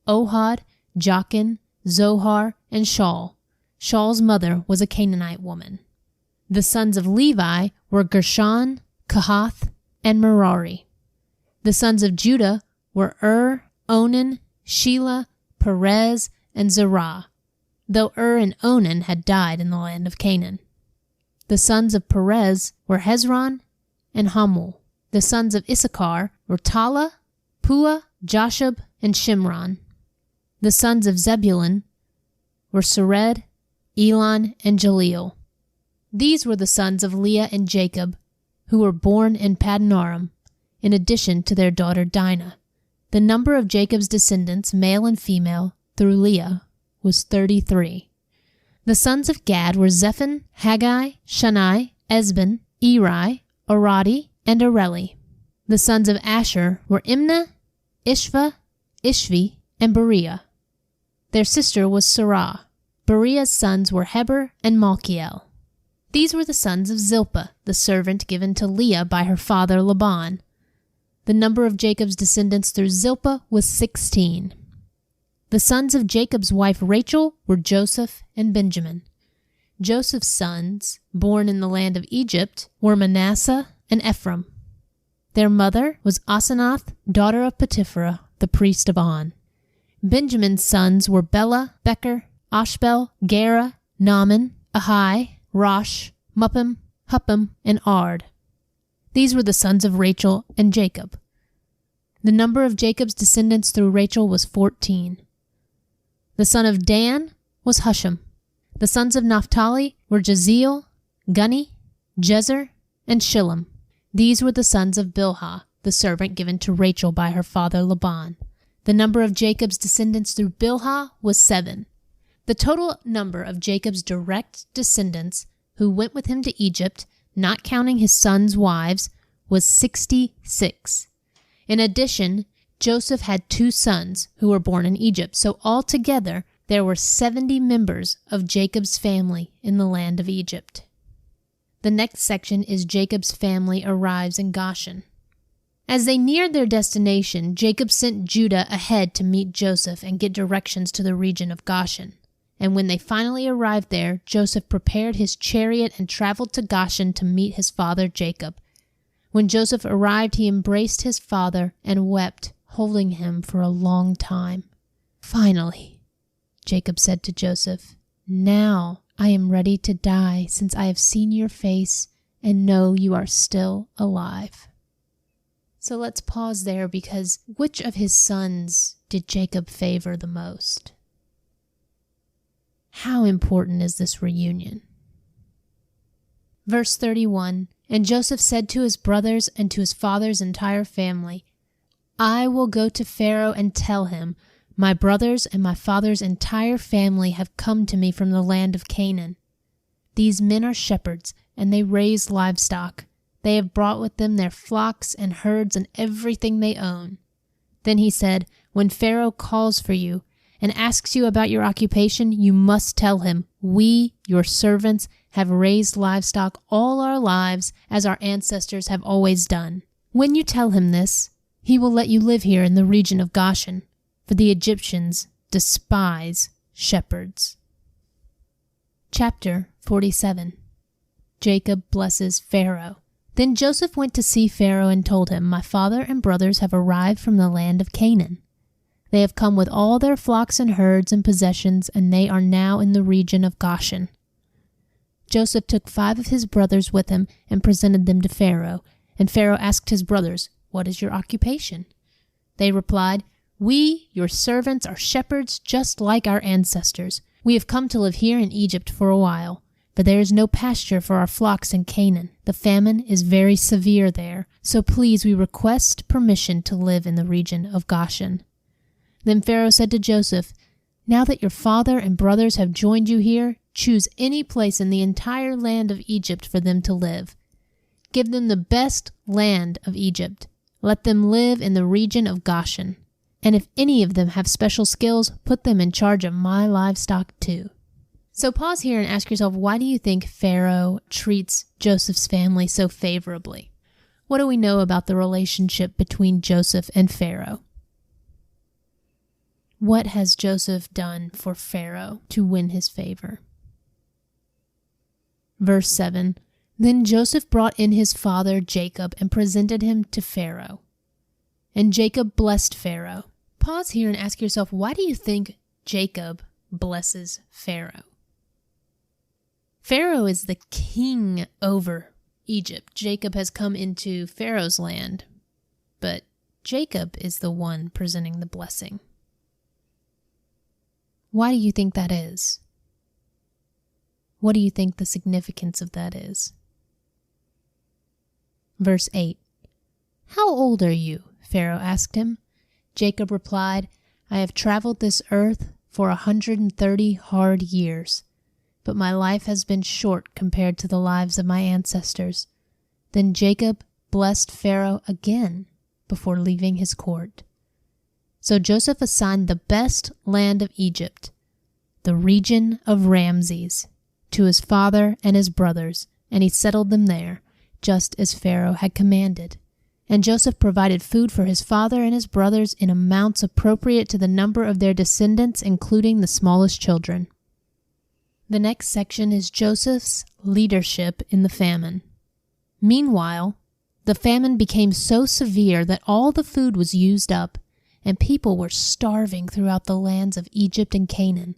Ohad, Jachin, Zohar, and Shaul. Shaul's mother was a Canaanite woman. The sons of Levi were Gershon, Kohath, and Merari. The sons of Judah were Onan, Shelah, Perez, and Zerah, though and Onan had died in the land of Canaan. The sons of Perez were Hezron and Hamul. The sons of Issachar were Tala, Pua, Jashub, and Shimron. The sons of Zebulun were Sered, Elon, and Jaleel. These were the sons of Leah and Jacob, who were born in Paddan Aram, in addition to their daughter Dinah. The number of Jacob's descendants, male and female, through Leah was 33. The sons of Gad were Zephon, Haggai, Shannai, Ezbon, Eri, Aradi, and Areli. The sons of Asher were Imnah, Ishva, Ishvi, and Beriah. Their sister was Sarah. Beriah's sons were Heber and Malchiel. These were the sons of Zilpah, the servant given to Leah by her father Laban. The number of Jacob's descendants through Zilpah was 16. The sons of Jacob's wife Rachel were Joseph and Benjamin. Joseph's sons, born in the land of Egypt, were Manasseh and Ephraim. Their mother was Asenath, daughter of Potipherah, the priest of On. Benjamin's sons were Bela, Becher, Ashbel, Gera, Naaman, Ahai, Rosh, Muppim, Huppim, and Ard. These were the sons of Rachel and Jacob. The number of Jacob's descendants through Rachel was 14. The son of Dan was Husham. The sons of Naphtali were Jeziel, Guni, Jezer, and Shillem. These were the sons of Bilhah, the servant given to Rachel by her father Laban. The number of Jacob's descendants through Bilhah was 7. The total number of Jacob's direct descendants who went with him to Egypt, not counting his sons' wives, was 66. In addition, Joseph had 2 sons who were born in Egypt, so altogether there were 70 members of Jacob's family in the land of Egypt. The next section is Jacob's family arrives in Goshen. As they neared their destination, Jacob sent Judah ahead to meet Joseph and get directions to the region of Goshen. And when they finally arrived there, Joseph prepared his chariot and traveled to Goshen to meet his father Jacob. When Joseph arrived, he embraced his father and wept, holding him for a long time. "Finally," Jacob said to Joseph, "now I am ready to die, since I have seen your face and know you are still alive." So let's pause there, because which of his sons did Jacob favor the most? How important is this reunion? Verse 31, "And Joseph said to his brothers and to his father's entire family, 'I will go to Pharaoh and tell him, my brothers and my father's entire family have come to me from the land of Canaan. These men are shepherds, and they raise livestock. They have brought with them their flocks and herds and everything they own.' Then he said, 'When Pharaoh calls for you and asks you about your occupation, you must tell him, we, your servants, have raised livestock all our lives, as our ancestors have always done. When you tell him this, he will let you live here in the region of Goshen, for the Egyptians despise shepherds." Chapter 47. Jacob blesses Pharaoh. Then Joseph went to see Pharaoh and told him, "My father and brothers have arrived from the land of Canaan. They have come with all their flocks and herds and possessions, and they are now in the region of Goshen." Joseph took 5 of his brothers with him and presented them to Pharaoh. And Pharaoh asked his brothers, "What is your occupation?" They replied, "We, your servants, are shepherds just like our ancestors. We have come to live here in Egypt for a while, but there is no pasture for our flocks in Canaan. The famine is very severe there, so please we request permission to live in the region of Goshen." Then Pharaoh said to Joseph, "Now that your father and brothers have joined you here, choose any place in the entire land of Egypt for them to live. Give them the best land of Egypt. Let them live in the region of Goshen. And if any of them have special skills, put them in charge of my livestock too." So pause here and ask yourself, why do you think Pharaoh treats Joseph's family so favorably? What do we know about the relationship between Joseph and Pharaoh? What has Joseph done for Pharaoh to win his favor? Verse 7, "Then Joseph brought in his father Jacob and presented him to Pharaoh. And Jacob blessed Pharaoh." Pause here and ask yourself, why do you think Jacob blesses Pharaoh? Pharaoh is the king over Egypt. Jacob has come into Pharaoh's land, but Jacob is the one presenting the blessing. Why do you think that is? What do you think the significance of that is? Verse 8. "How old are you?" Pharaoh asked him. Jacob replied, "I have traveled this earth for 130 hard years. But my life has been short compared to the lives of my ancestors." Then Jacob blessed Pharaoh again before leaving his court. So Joseph assigned the best land of Egypt, the region of Ramses, to his father and his brothers, and he settled them there, just as Pharaoh had commanded. And Joseph provided food for his father and his brothers in amounts appropriate to the number of their descendants, including the smallest children. The next section is Joseph's leadership in the famine. Meanwhile, the famine became so severe that all the food was used up, and people were starving throughout the lands of Egypt and Canaan.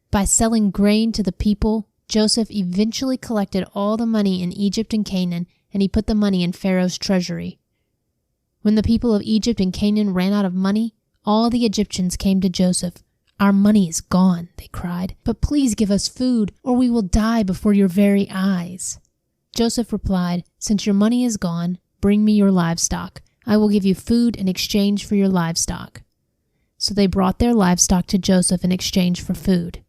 By selling grain to the people, Joseph eventually collected all the money in Egypt and Canaan, and he put the money in Pharaoh's treasury. When the people of Egypt and Canaan ran out of money, all the Egyptians came to Joseph. "Our money is gone," they cried, "but please give us food, or we will die before your very eyes." Joseph replied, "Since your money is gone, bring me your livestock. I will give you food in exchange for your livestock." So they brought their livestock to Joseph in exchange for food.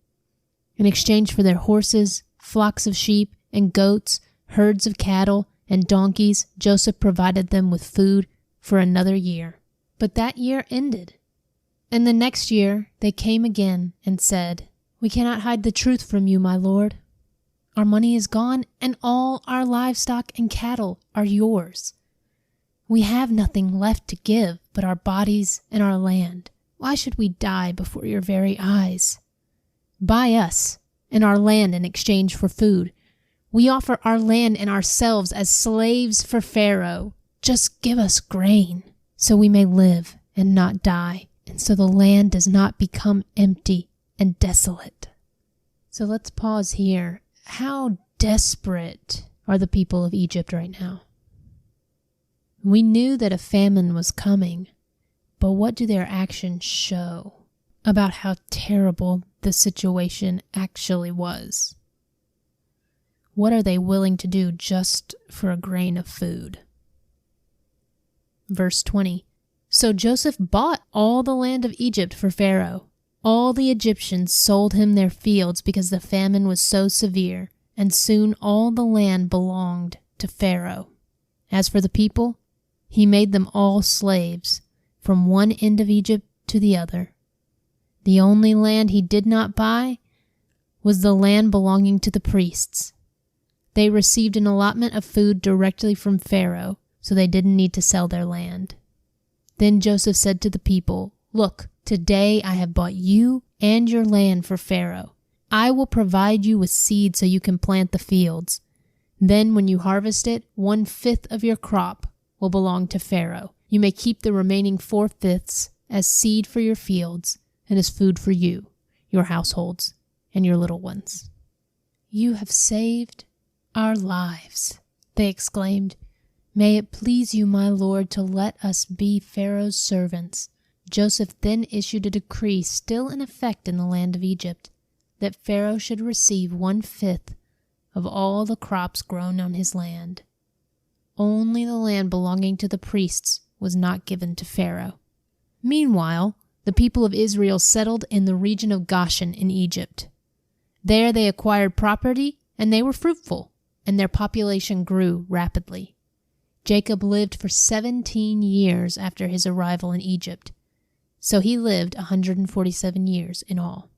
In exchange for their horses, flocks of sheep and goats, herds of cattle, and donkeys, Joseph provided them with food for another year. But that year ended. And the next year they came again and said, "We cannot hide the truth from you, my lord. Our money is gone, and all our livestock and cattle are yours. We have nothing left to give but our bodies and our land. Why should we die before your very eyes? Buy us and our land in exchange for food. We offer our land and ourselves as slaves for Pharaoh. Just give us grain so we may live and not die, and so the land does not become empty and desolate." So let's pause here. How desperate are the people of Egypt right now? We knew that a famine was coming, but what do their actions show about how terrible the situation actually was? What are they willing to do just for a grain of food? Verse 20. So Joseph bought all the land of Egypt for Pharaoh. All the Egyptians sold him their fields because the famine was so severe, and soon all the land belonged to Pharaoh. As for the people, he made them all slaves, from one end of Egypt to the other. The only land he did not buy was the land belonging to the priests. They received an allotment of food directly from Pharaoh, so they didn't need to sell their land. Then Joseph said to the people, "Look, today I have bought you and your land for Pharaoh. I will provide you with seed so you can plant the fields. Then when you harvest it, 1/5 of your crop will belong to Pharaoh. You may keep the remaining 4/5 as seed for your fields and as food for you, your households, and your little ones." "You have saved our lives," they exclaimed. "May it please you, my lord, to let us be Pharaoh's servants." Joseph then issued a decree still in effect in the land of Egypt, that Pharaoh should receive 1/5 of all the crops grown on his land. Only the land belonging to the priests was not given to Pharaoh. Meanwhile, the people of Israel settled in the region of Goshen in Egypt. There they acquired property, and they were fruitful, and their population grew rapidly. Jacob lived for 17 years after his arrival in Egypt, so he lived 147 years in all.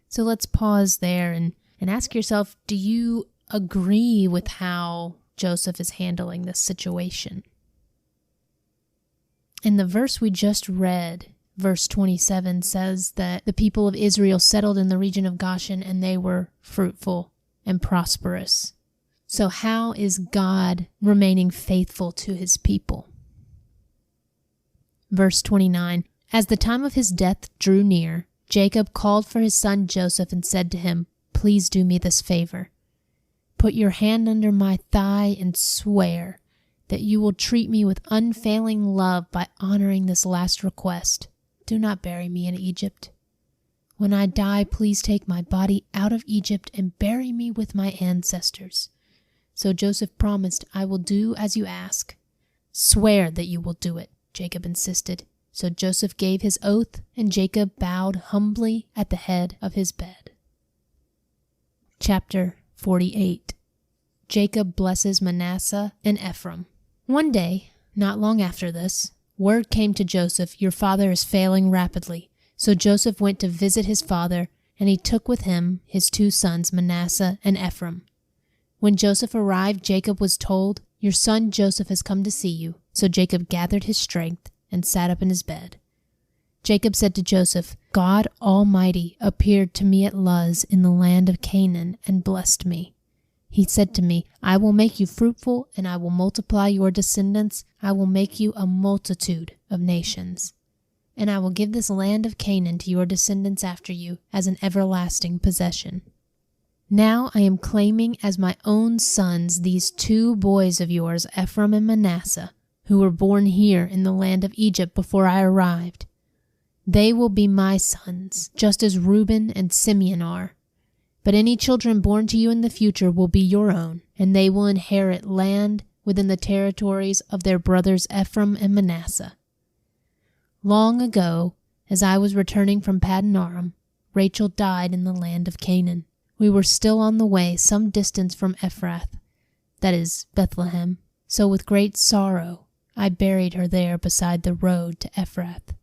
So let's pause there and ask yourself, do you agree with how Joseph is handling this situation? In the verse we just read, verse 27 says that the people of Israel settled in the region of Goshen and they were fruitful and prosperous. So how is God remaining faithful to his people? Verse 29, as the time of his death drew near, Jacob called for his son Joseph and said to him, "Please do me this favor. Put your hand under my thigh and swear that you will treat me with unfailing love by honoring this last request. Do not bury me in Egypt. When I die, please take my body out of Egypt and bury me with my ancestors." So Joseph promised, "I will do as you ask." "Swear that you will do it," Jacob insisted. So Joseph gave his oath, and Jacob bowed humbly at the head of his bed. Chapter 48. Jacob blesses Manasseh and Ephraim. One day, not long after this, word came to Joseph, "Your father is failing rapidly." So Joseph went to visit his father, and he took with him his 2 sons, Manasseh and Ephraim. When Joseph arrived, Jacob was told, "Your son Joseph has come to see you." So Jacob gathered his strength and sat up in his bed. Jacob said to Joseph, "God Almighty appeared to me at Luz in the land of Canaan and blessed me. He said to me, 'I will make you fruitful, and I will multiply your descendants. I will make you a multitude of nations. And I will give this land of Canaan to your descendants after you as an everlasting possession.' Now I am claiming as my own sons these 2 boys of yours, Ephraim and Manasseh, who were born here in the land of Egypt before I arrived. They will be my sons, just as Reuben and Simeon are. But any children born to you in the future will be your own, and they will inherit land within the territories of their brothers Ephraim and Manasseh. Long ago, as I was returning from Paddan Aram, Rachel died in the land of Canaan. We were still on the way some distance from Ephrath, that is, Bethlehem. So with great sorrow I buried her there beside the road to Ephrath."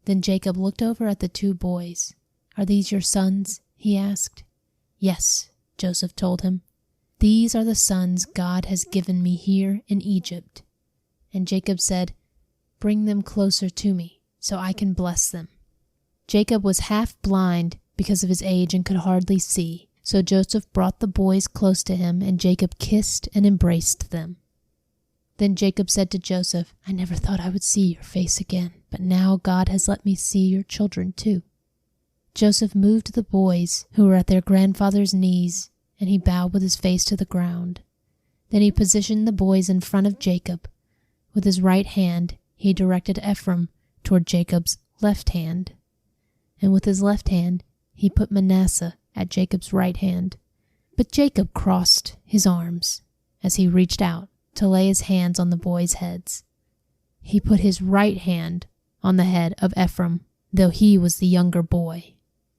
Then Jacob looked over at the 2 boys. "Are these your sons?" he asked. "Yes," Joseph told him. "These are the sons God has given me here in Egypt." And Jacob said, "Bring them closer to me, so I can bless them." Jacob was half blind because of his age and could hardly see. So Joseph brought the boys close to him, and Jacob kissed and embraced them. Then Jacob said to Joseph, "I never thought I would see your face again, but now God has let me see your children too." Joseph moved the boys, who were at their grandfather's knees, and he bowed with his face to the ground. Then he positioned the boys in front of Jacob. With his right hand, he directed Ephraim toward Jacob's left hand, and with his left hand, he put Manasseh at Jacob's right hand. But Jacob crossed his arms as he reached out to lay his hands on the boys' heads. He put his right hand on the head of Ephraim, though he was the younger boy,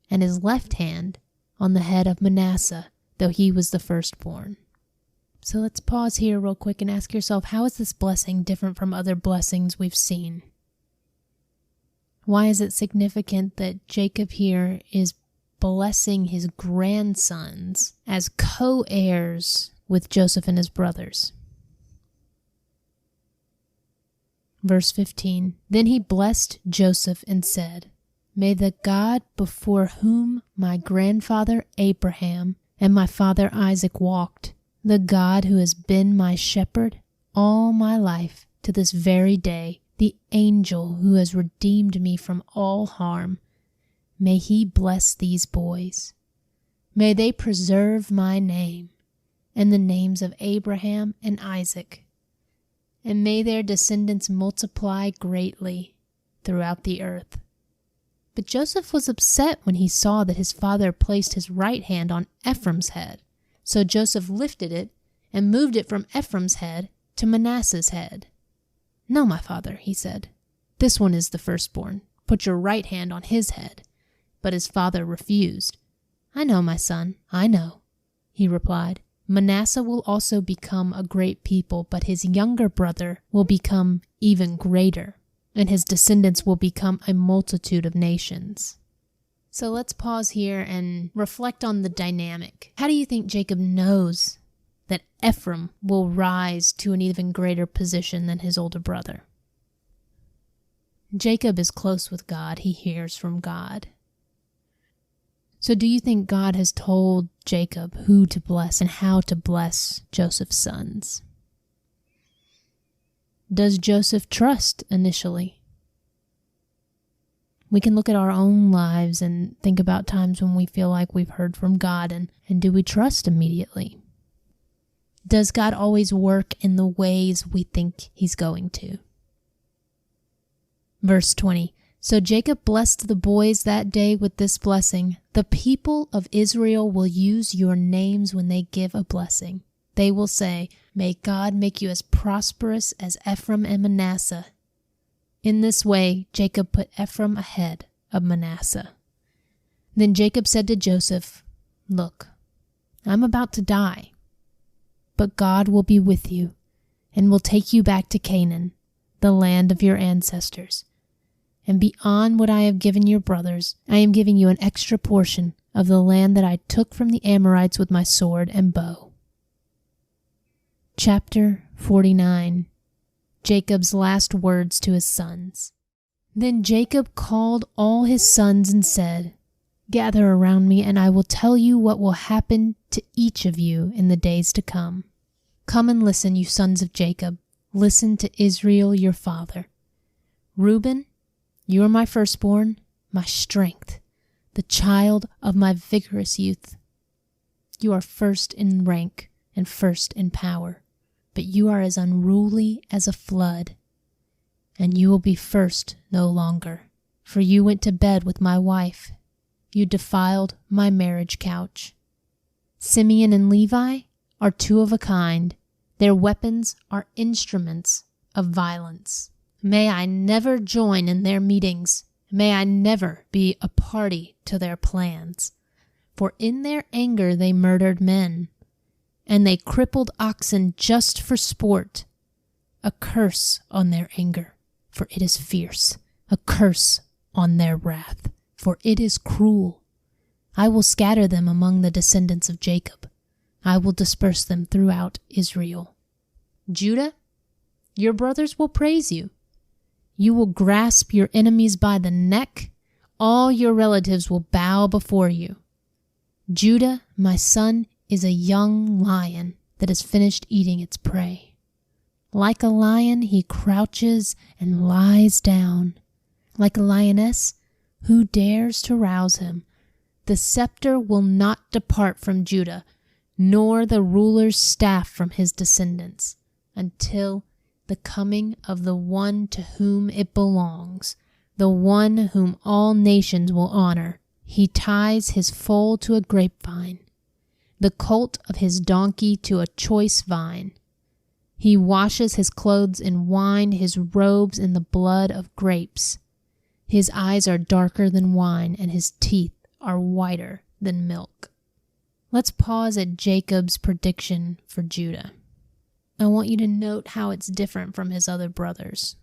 and his left hand on the head of Manasseh, though he was the firstborn. So let's pause here real quick and ask yourself, how is this blessing different from other blessings we've seen? Why is it significant that Jacob here is blessing his grandsons as co-heirs with Joseph and his brothers? Verse 15, "Then he blessed Joseph and said, 'May the God before whom my grandfather Abraham and my father Isaac walked, the God who has been my shepherd all my life to this very day, the angel who has redeemed me from all harm, may he bless these boys. May they preserve my name and the names of Abraham and Isaac, and may their descendants multiply greatly throughout the earth.' But Joseph was upset when he saw that his father placed his right hand on Ephraim's head. So Joseph lifted it and moved it from Ephraim's head to Manasseh's head. 'No, my father,' he said. 'This one is the firstborn. Put your right hand on his head.' But his father refused. 'I know, my son, I know,' he replied. 'Manasseh will also become a great people, but his younger brother will become even greater, and his descendants will become a multitude of nations.'" So let's pause here and reflect on the dynamic. How do you think Jacob knows that Ephraim will rise to an even greater position than his older brother? Jacob is close with God. He hears from God. So do you think God has told Jacob who to bless and how to bless Joseph's sons? Does Joseph trust initially? We can look at our own lives and think about times when we feel like we've heard from God, and do we trust immediately? Does God always work in the ways we think he's going to? Verse 20, "So Jacob blessed the boys that day with this blessing. The people of Israel will use your names when they give a blessing. They will say, 'May God make you as prosperous as Ephraim and Manasseh.' In this way, Jacob put Ephraim ahead of Manasseh. Then Jacob said to Joseph, 'Look, I'm about to die, but God will be with you and will take you back to Canaan, the land of your ancestors. And beyond what I have given your brothers, I am giving you an extra portion of the land that I took from the Amorites with my sword and bow. Chapter 49. Jacob's last words to his sons. Then Jacob called all his sons and said, "Gather around me, and I will tell you what will happen to each of you in the days to come. Come and listen, you sons of Jacob. Listen to Israel your father. Reuben, you are my firstborn, my strength, the child of my vigorous youth. You are first in rank and first in power, but you are as unruly as a flood. And you will be first no longer, for you went to bed with my wife. You defiled my marriage couch. Simeon and Levi are two of a kind. Their weapons are instruments of violence. May I never join in their meetings. May I never be a party to their plans. For in their anger they murdered men, and they crippled oxen just for sport. A curse on their anger, for it is fierce. A curse on their wrath, for it is cruel. I will scatter them among the descendants of Jacob. I will disperse them throughout Israel. Judah, your brothers will praise you. You will grasp your enemies by the neck. All your relatives will bow before you. Judah, my son, is a young lion that has finished eating its prey. Like a lion, he crouches and lies down. Like a lioness, who dares to rouse him? The scepter will not depart from Judah, nor the ruler's staff from his descendants, until the coming of the one to whom it belongs, the one whom all nations will honor. He ties his foal to a grapevine, the colt of his donkey to a choice vine. He washes his clothes in wine, his robes in the blood of grapes. His eyes are darker than wine, and his teeth are whiter than milk. Let's pause at Jacob's prediction for Judah. I want you to note how it's different from his other brothers.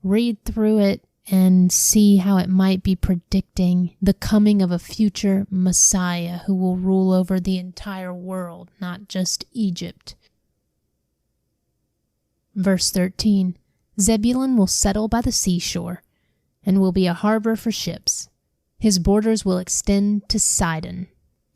Read through it and see how it might be predicting the coming of a future Messiah who will rule over the entire world, not just Egypt. Verse 13, Zebulun will settle by the seashore and will be a harbor for ships. His borders will extend to Sidon.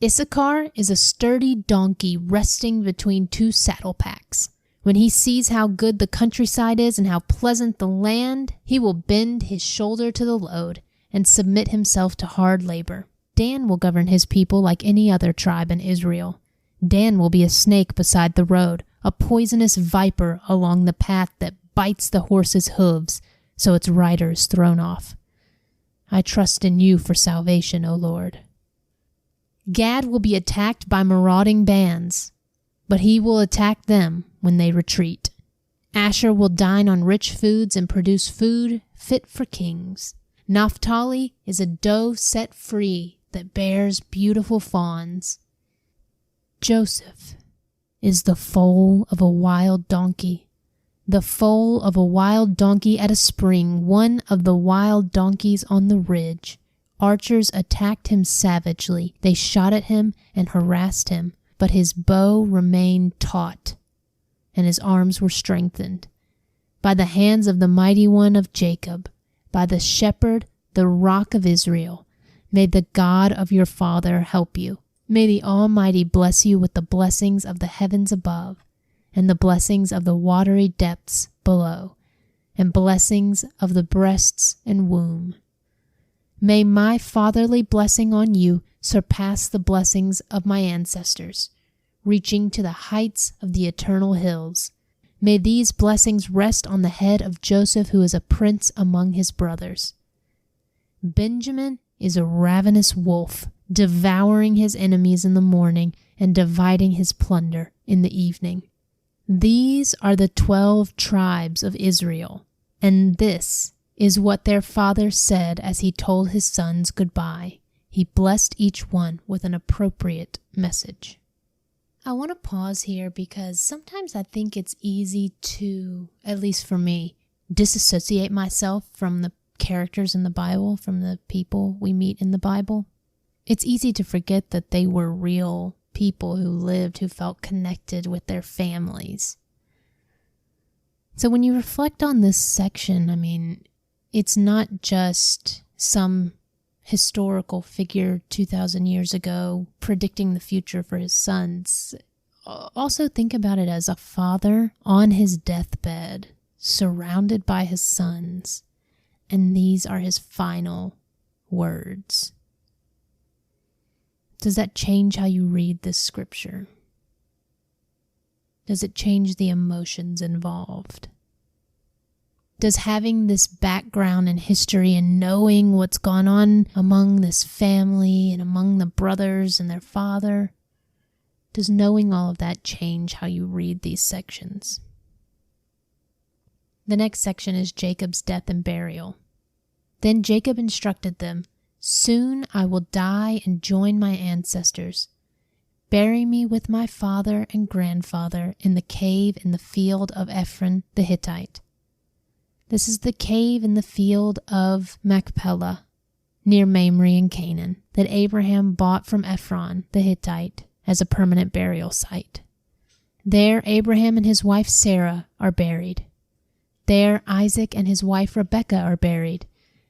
Issachar is a sturdy donkey resting between two saddle packs. When he sees how good the countryside is and how pleasant the land, he will bend his shoulder to the load and submit himself to hard labor. Dan will govern his people like any other tribe in Israel. Dan will be a snake beside the road, a poisonous viper along the path that bites the horse's hooves so its rider is thrown off. I trust in you for salvation, O Lord. Gad will be attacked by marauding bands, but he will attack them when they retreat. Asher will dine on rich foods and produce food fit for kings. Naphtali is a doe set free that bears beautiful fawns. Joseph is the foal of a wild donkey. The foal of a wild donkey at a spring, one of the wild donkeys on the ridge. Archers attacked him savagely. They shot at him and harassed him, but his bow remained taut, and his arms were strengthened. By the hands of the mighty one of Jacob, by the shepherd, the rock of Israel, may the God of your father help you. May the Almighty bless you with the blessings of the heavens above, and the blessings of the watery depths below, and blessings of the breasts and womb. May my fatherly blessing on you surpass the blessings of my ancestors, reaching to the heights of the eternal hills. May these blessings rest on the head of Joseph, who is a prince among his brothers. Benjamin is a ravenous wolf, devouring his enemies in the morning and dividing his plunder in the evening. These are the 12 tribes of Israel, and this is what their father said as he told his sons goodbye. He blessed each one with an appropriate message. I want to pause here because sometimes I think it's easy to, at least for me, disassociate myself from the characters in the Bible, from the people we meet in the Bible. It's easy to forget that they were real people who lived, who felt connected with their families. So when you reflect on this section, it's not just some historical figure 2,000 years ago predicting the future for his sons. Also think about it as a father on his deathbed, surrounded by his sons, and these are his final words. Does that change how you read this scripture? Does it change the emotions involved? Does having this background and history and knowing what's gone on among this family and among the brothers and their father, does knowing all of that change how you read these sections? The next section is Jacob's death and burial. Then Jacob instructed them, "Soon I will die and join my ancestors. Bury me with my father and grandfather in the cave in the field of Ephron the Hittite." This is the cave in the field of Machpelah, near Mamre in Canaan, that Abraham bought from Ephron the Hittite as a permanent burial site. There Abraham and his wife Sarah are buried. There Isaac and his wife Rebekah are buried,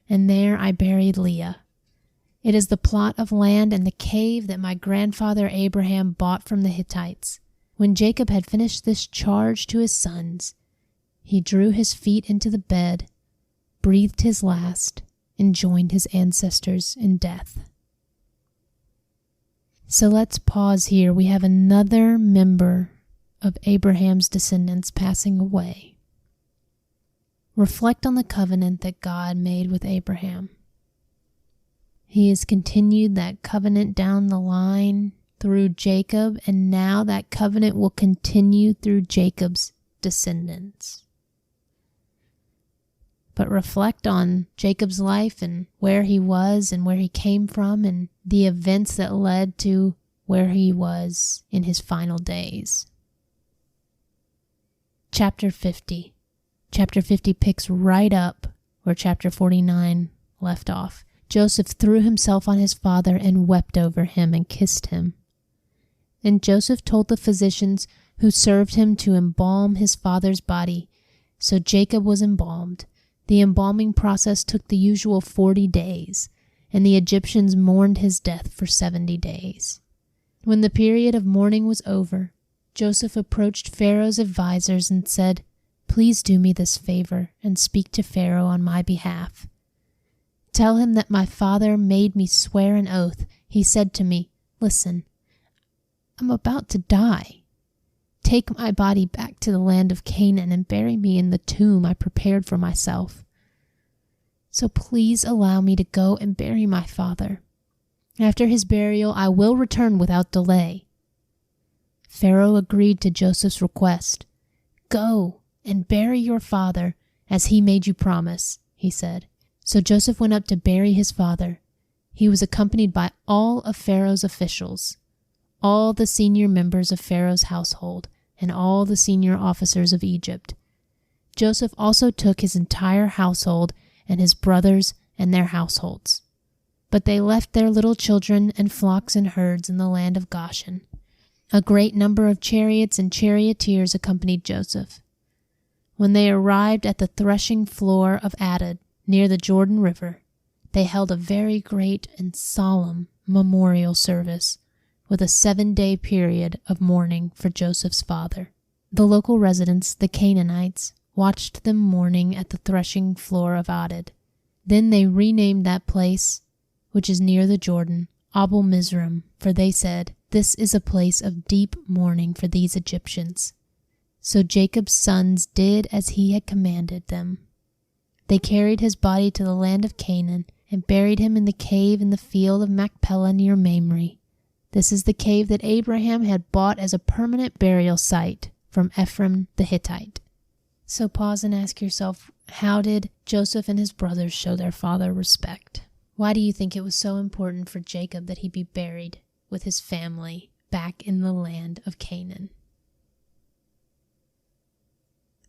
and there I buried Leah. It is the plot of land and the cave that my grandfather Abraham bought from the Hittites. When Jacob had finished this charge to his sons, he drew his feet into the bed, breathed his last, and joined his ancestors in death. So let's pause here. We have another member of Abraham's descendants passing away. Reflect on the covenant that God made with Abraham. He has continued that covenant down the line through Jacob, and now that covenant will continue through Jacob's descendants. But reflect on Jacob's life and where he was and where he came from and the events that led to where he was in his final days. Chapter 50. Chapter 50 picks right up where chapter 49 left off. Joseph threw himself on his father and wept over him and kissed him. And Joseph told the physicians who served him to embalm his father's body. So Jacob was embalmed. The embalming process took the usual 40 days, and the Egyptians mourned his death for 70 days. When the period of mourning was over, Joseph approached Pharaoh's advisors and said, "Please do me this favor and speak to Pharaoh on my behalf. Tell him that my father made me swear an oath. He said to me, 'Listen, I'm about to die. Take my body back to the land of Canaan and bury me in the tomb I prepared for myself. So please allow me to go and bury my father. After his burial, I will return without delay.' Pharaoh agreed to Joseph's request. 'Go and bury your father as he made you promise,' he said. So Joseph went up to bury his father. He was accompanied by all of Pharaoh's officials, all the senior members of Pharaoh's household, and all the senior officers of Egypt. Joseph also took his entire household and his brothers and their households. But they left their little children and flocks and herds in the land of Goshen. A great number of chariots and charioteers accompanied Joseph. When they arrived at the threshing floor of Atad, near the Jordan River, they held a very great and solemn memorial service, with a 7-day period of mourning for Joseph's father. The local residents, the Canaanites, watched them mourning at the threshing floor of Atad. Then they renamed that place, which is near the Jordan, Abel Mizraim, for they said, "This is a place of deep mourning for these Egyptians." So Jacob's sons did as he had commanded them. They carried his body to the land of Canaan and buried him in the cave in the field of Machpelah near Mamre. This is the cave that Abraham had bought as a permanent burial site from Ephron the Hittite. So pause and ask yourself, how did Joseph and his brothers show their father respect? Why do you think it was so important for Jacob that he be buried with his family back in the land of Canaan.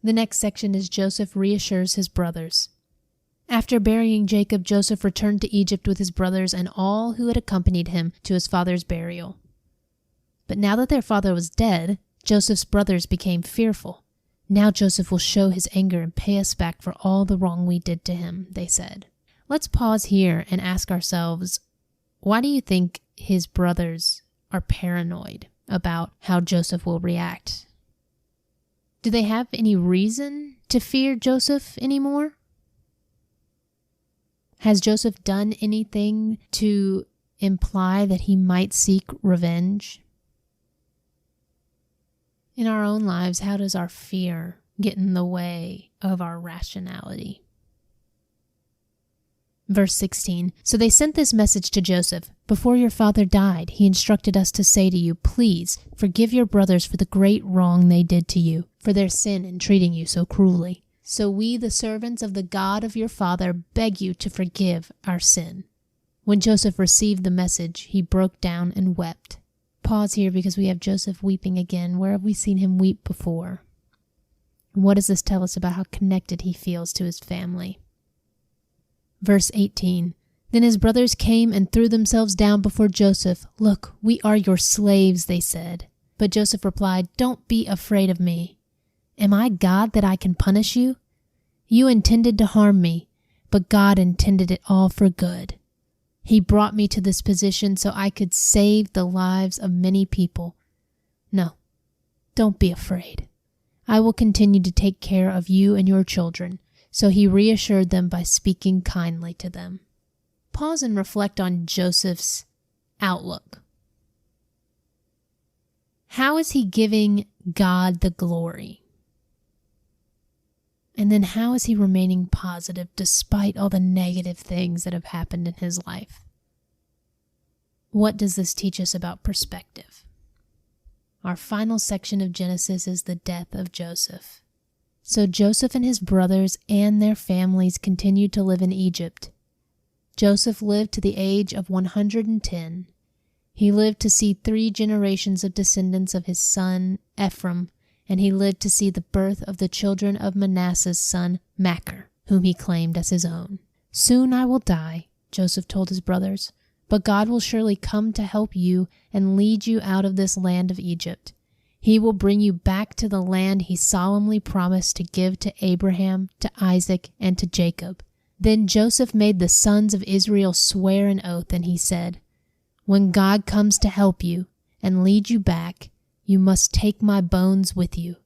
The next section is Joseph reassures his brothers. After burying Jacob, Joseph returned to Egypt with his brothers and all who had accompanied him to his father's burial. But now that their father was dead, Joseph's brothers became fearful. Now Joseph will show his anger and pay us back for all the wrong we did to him, they said. Let's pause here and ask ourselves, why do you think his brothers are paranoid about how Joseph will react? Do they have any reason to fear Joseph anymore? Has Joseph done anything to imply that he might seek revenge? In our own lives, how does our fear get in the way of our rationality? Verse 16, so they sent this message to Joseph. Before your father died, he instructed us to say to you, please forgive your brothers for the great wrong they did to you, for their sin in treating you so cruelly. So we, the servants of the God of your father, beg you to forgive our sin. When Joseph received the message, he broke down and wept. Pause here because we have Joseph weeping again. Where have we seen him weep before? And what does this tell us about how connected he feels to his family? Verse 18, then his brothers came and threw themselves down before Joseph. Look, we are your slaves, they said. But Joseph replied, don't be afraid of me. Am I God that I can punish you? You intended to harm me, but God intended it all for good. He brought me to this position so I could save the lives of many people. No, don't be afraid. I will continue to take care of you and your children. So he reassured them by speaking kindly to them. Pause and reflect on Joseph's outlook. How is he giving God the glory? And then how is he remaining positive despite all the negative things that have happened in his life? What does this teach us about perspective? Our final section of Genesis is the death of Joseph. So Joseph and his brothers and their families continued to live in Egypt. Joseph lived to the age of 110. He lived to see 3 generations of descendants of his son Ephraim, and he lived to see the birth of the children of Manasseh's son Machir, whom he claimed as his own. Soon I will die, Joseph told his brothers, but God will surely come to help you and lead you out of this land of Egypt. He will bring you back to the land he solemnly promised to give to Abraham, to Isaac, and to Jacob. Then Joseph made the sons of Israel swear an oath, and he said, when God comes to help you and lead you back, you must take my bones with you.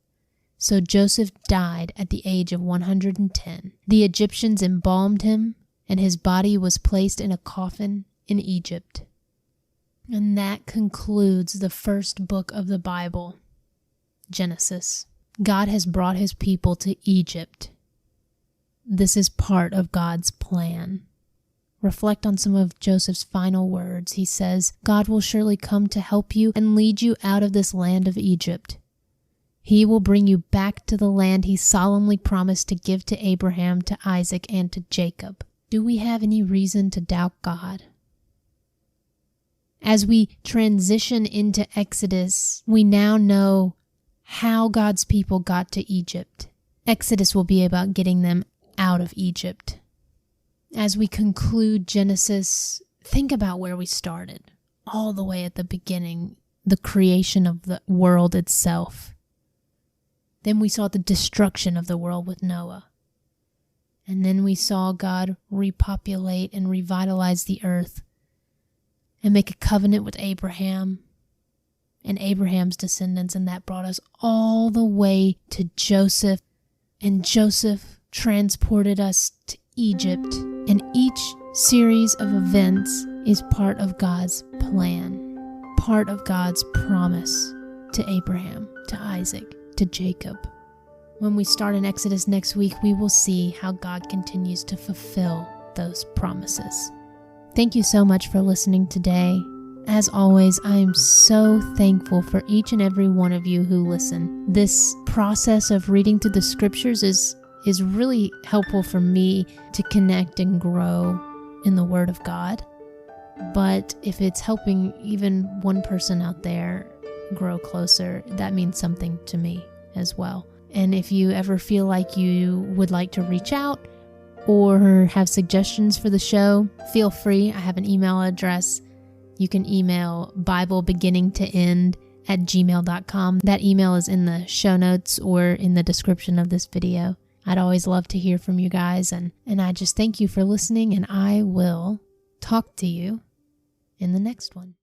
So Joseph died at the age of 110. The Egyptians embalmed him, and his body was placed in a coffin in Egypt. And that concludes the first book of the Bible, Genesis. God has brought his people to Egypt. This is part of God's plan. Reflect on some of Joseph's final words. He says, God will surely come to help you and lead you out of this land of Egypt. He will bring you back to the land he solemnly promised to give to Abraham, to Isaac, and to Jacob. Do we have any reason to doubt God? As we transition into Exodus, we now know how God's people got to Egypt. Exodus will be about getting them out of Egypt. As we conclude Genesis, think about where we started, all the way at the beginning, the creation of the world itself. Then we saw the destruction of the world with Noah. And then we saw God repopulate and revitalize the earth and make a covenant with Abraham and Abraham's descendants, and that brought us all the way to Joseph. And Joseph transported us to Egypt, and each series of events is part of God's plan, part of God's promise to Abraham, to Isaac, to Jacob. When we start in Exodus next week, we will see how God continues to fulfill those promises. Thank you so much for listening today. As always, I am so thankful for each and every one of you who listen. This process of reading through the scriptures is really helpful for me to connect and grow in the Word of God. But if it's helping even one person out there grow closer, that means something to me as well. And if you ever feel like you would like to reach out or have suggestions for the show, feel free. I have an email address. You can email BibleBeginningToEnd@gmail.com. That email is in the show notes or in the description of this video. I'd always love to hear from you guys, and I just thank you for listening, and I will talk to you in the next one.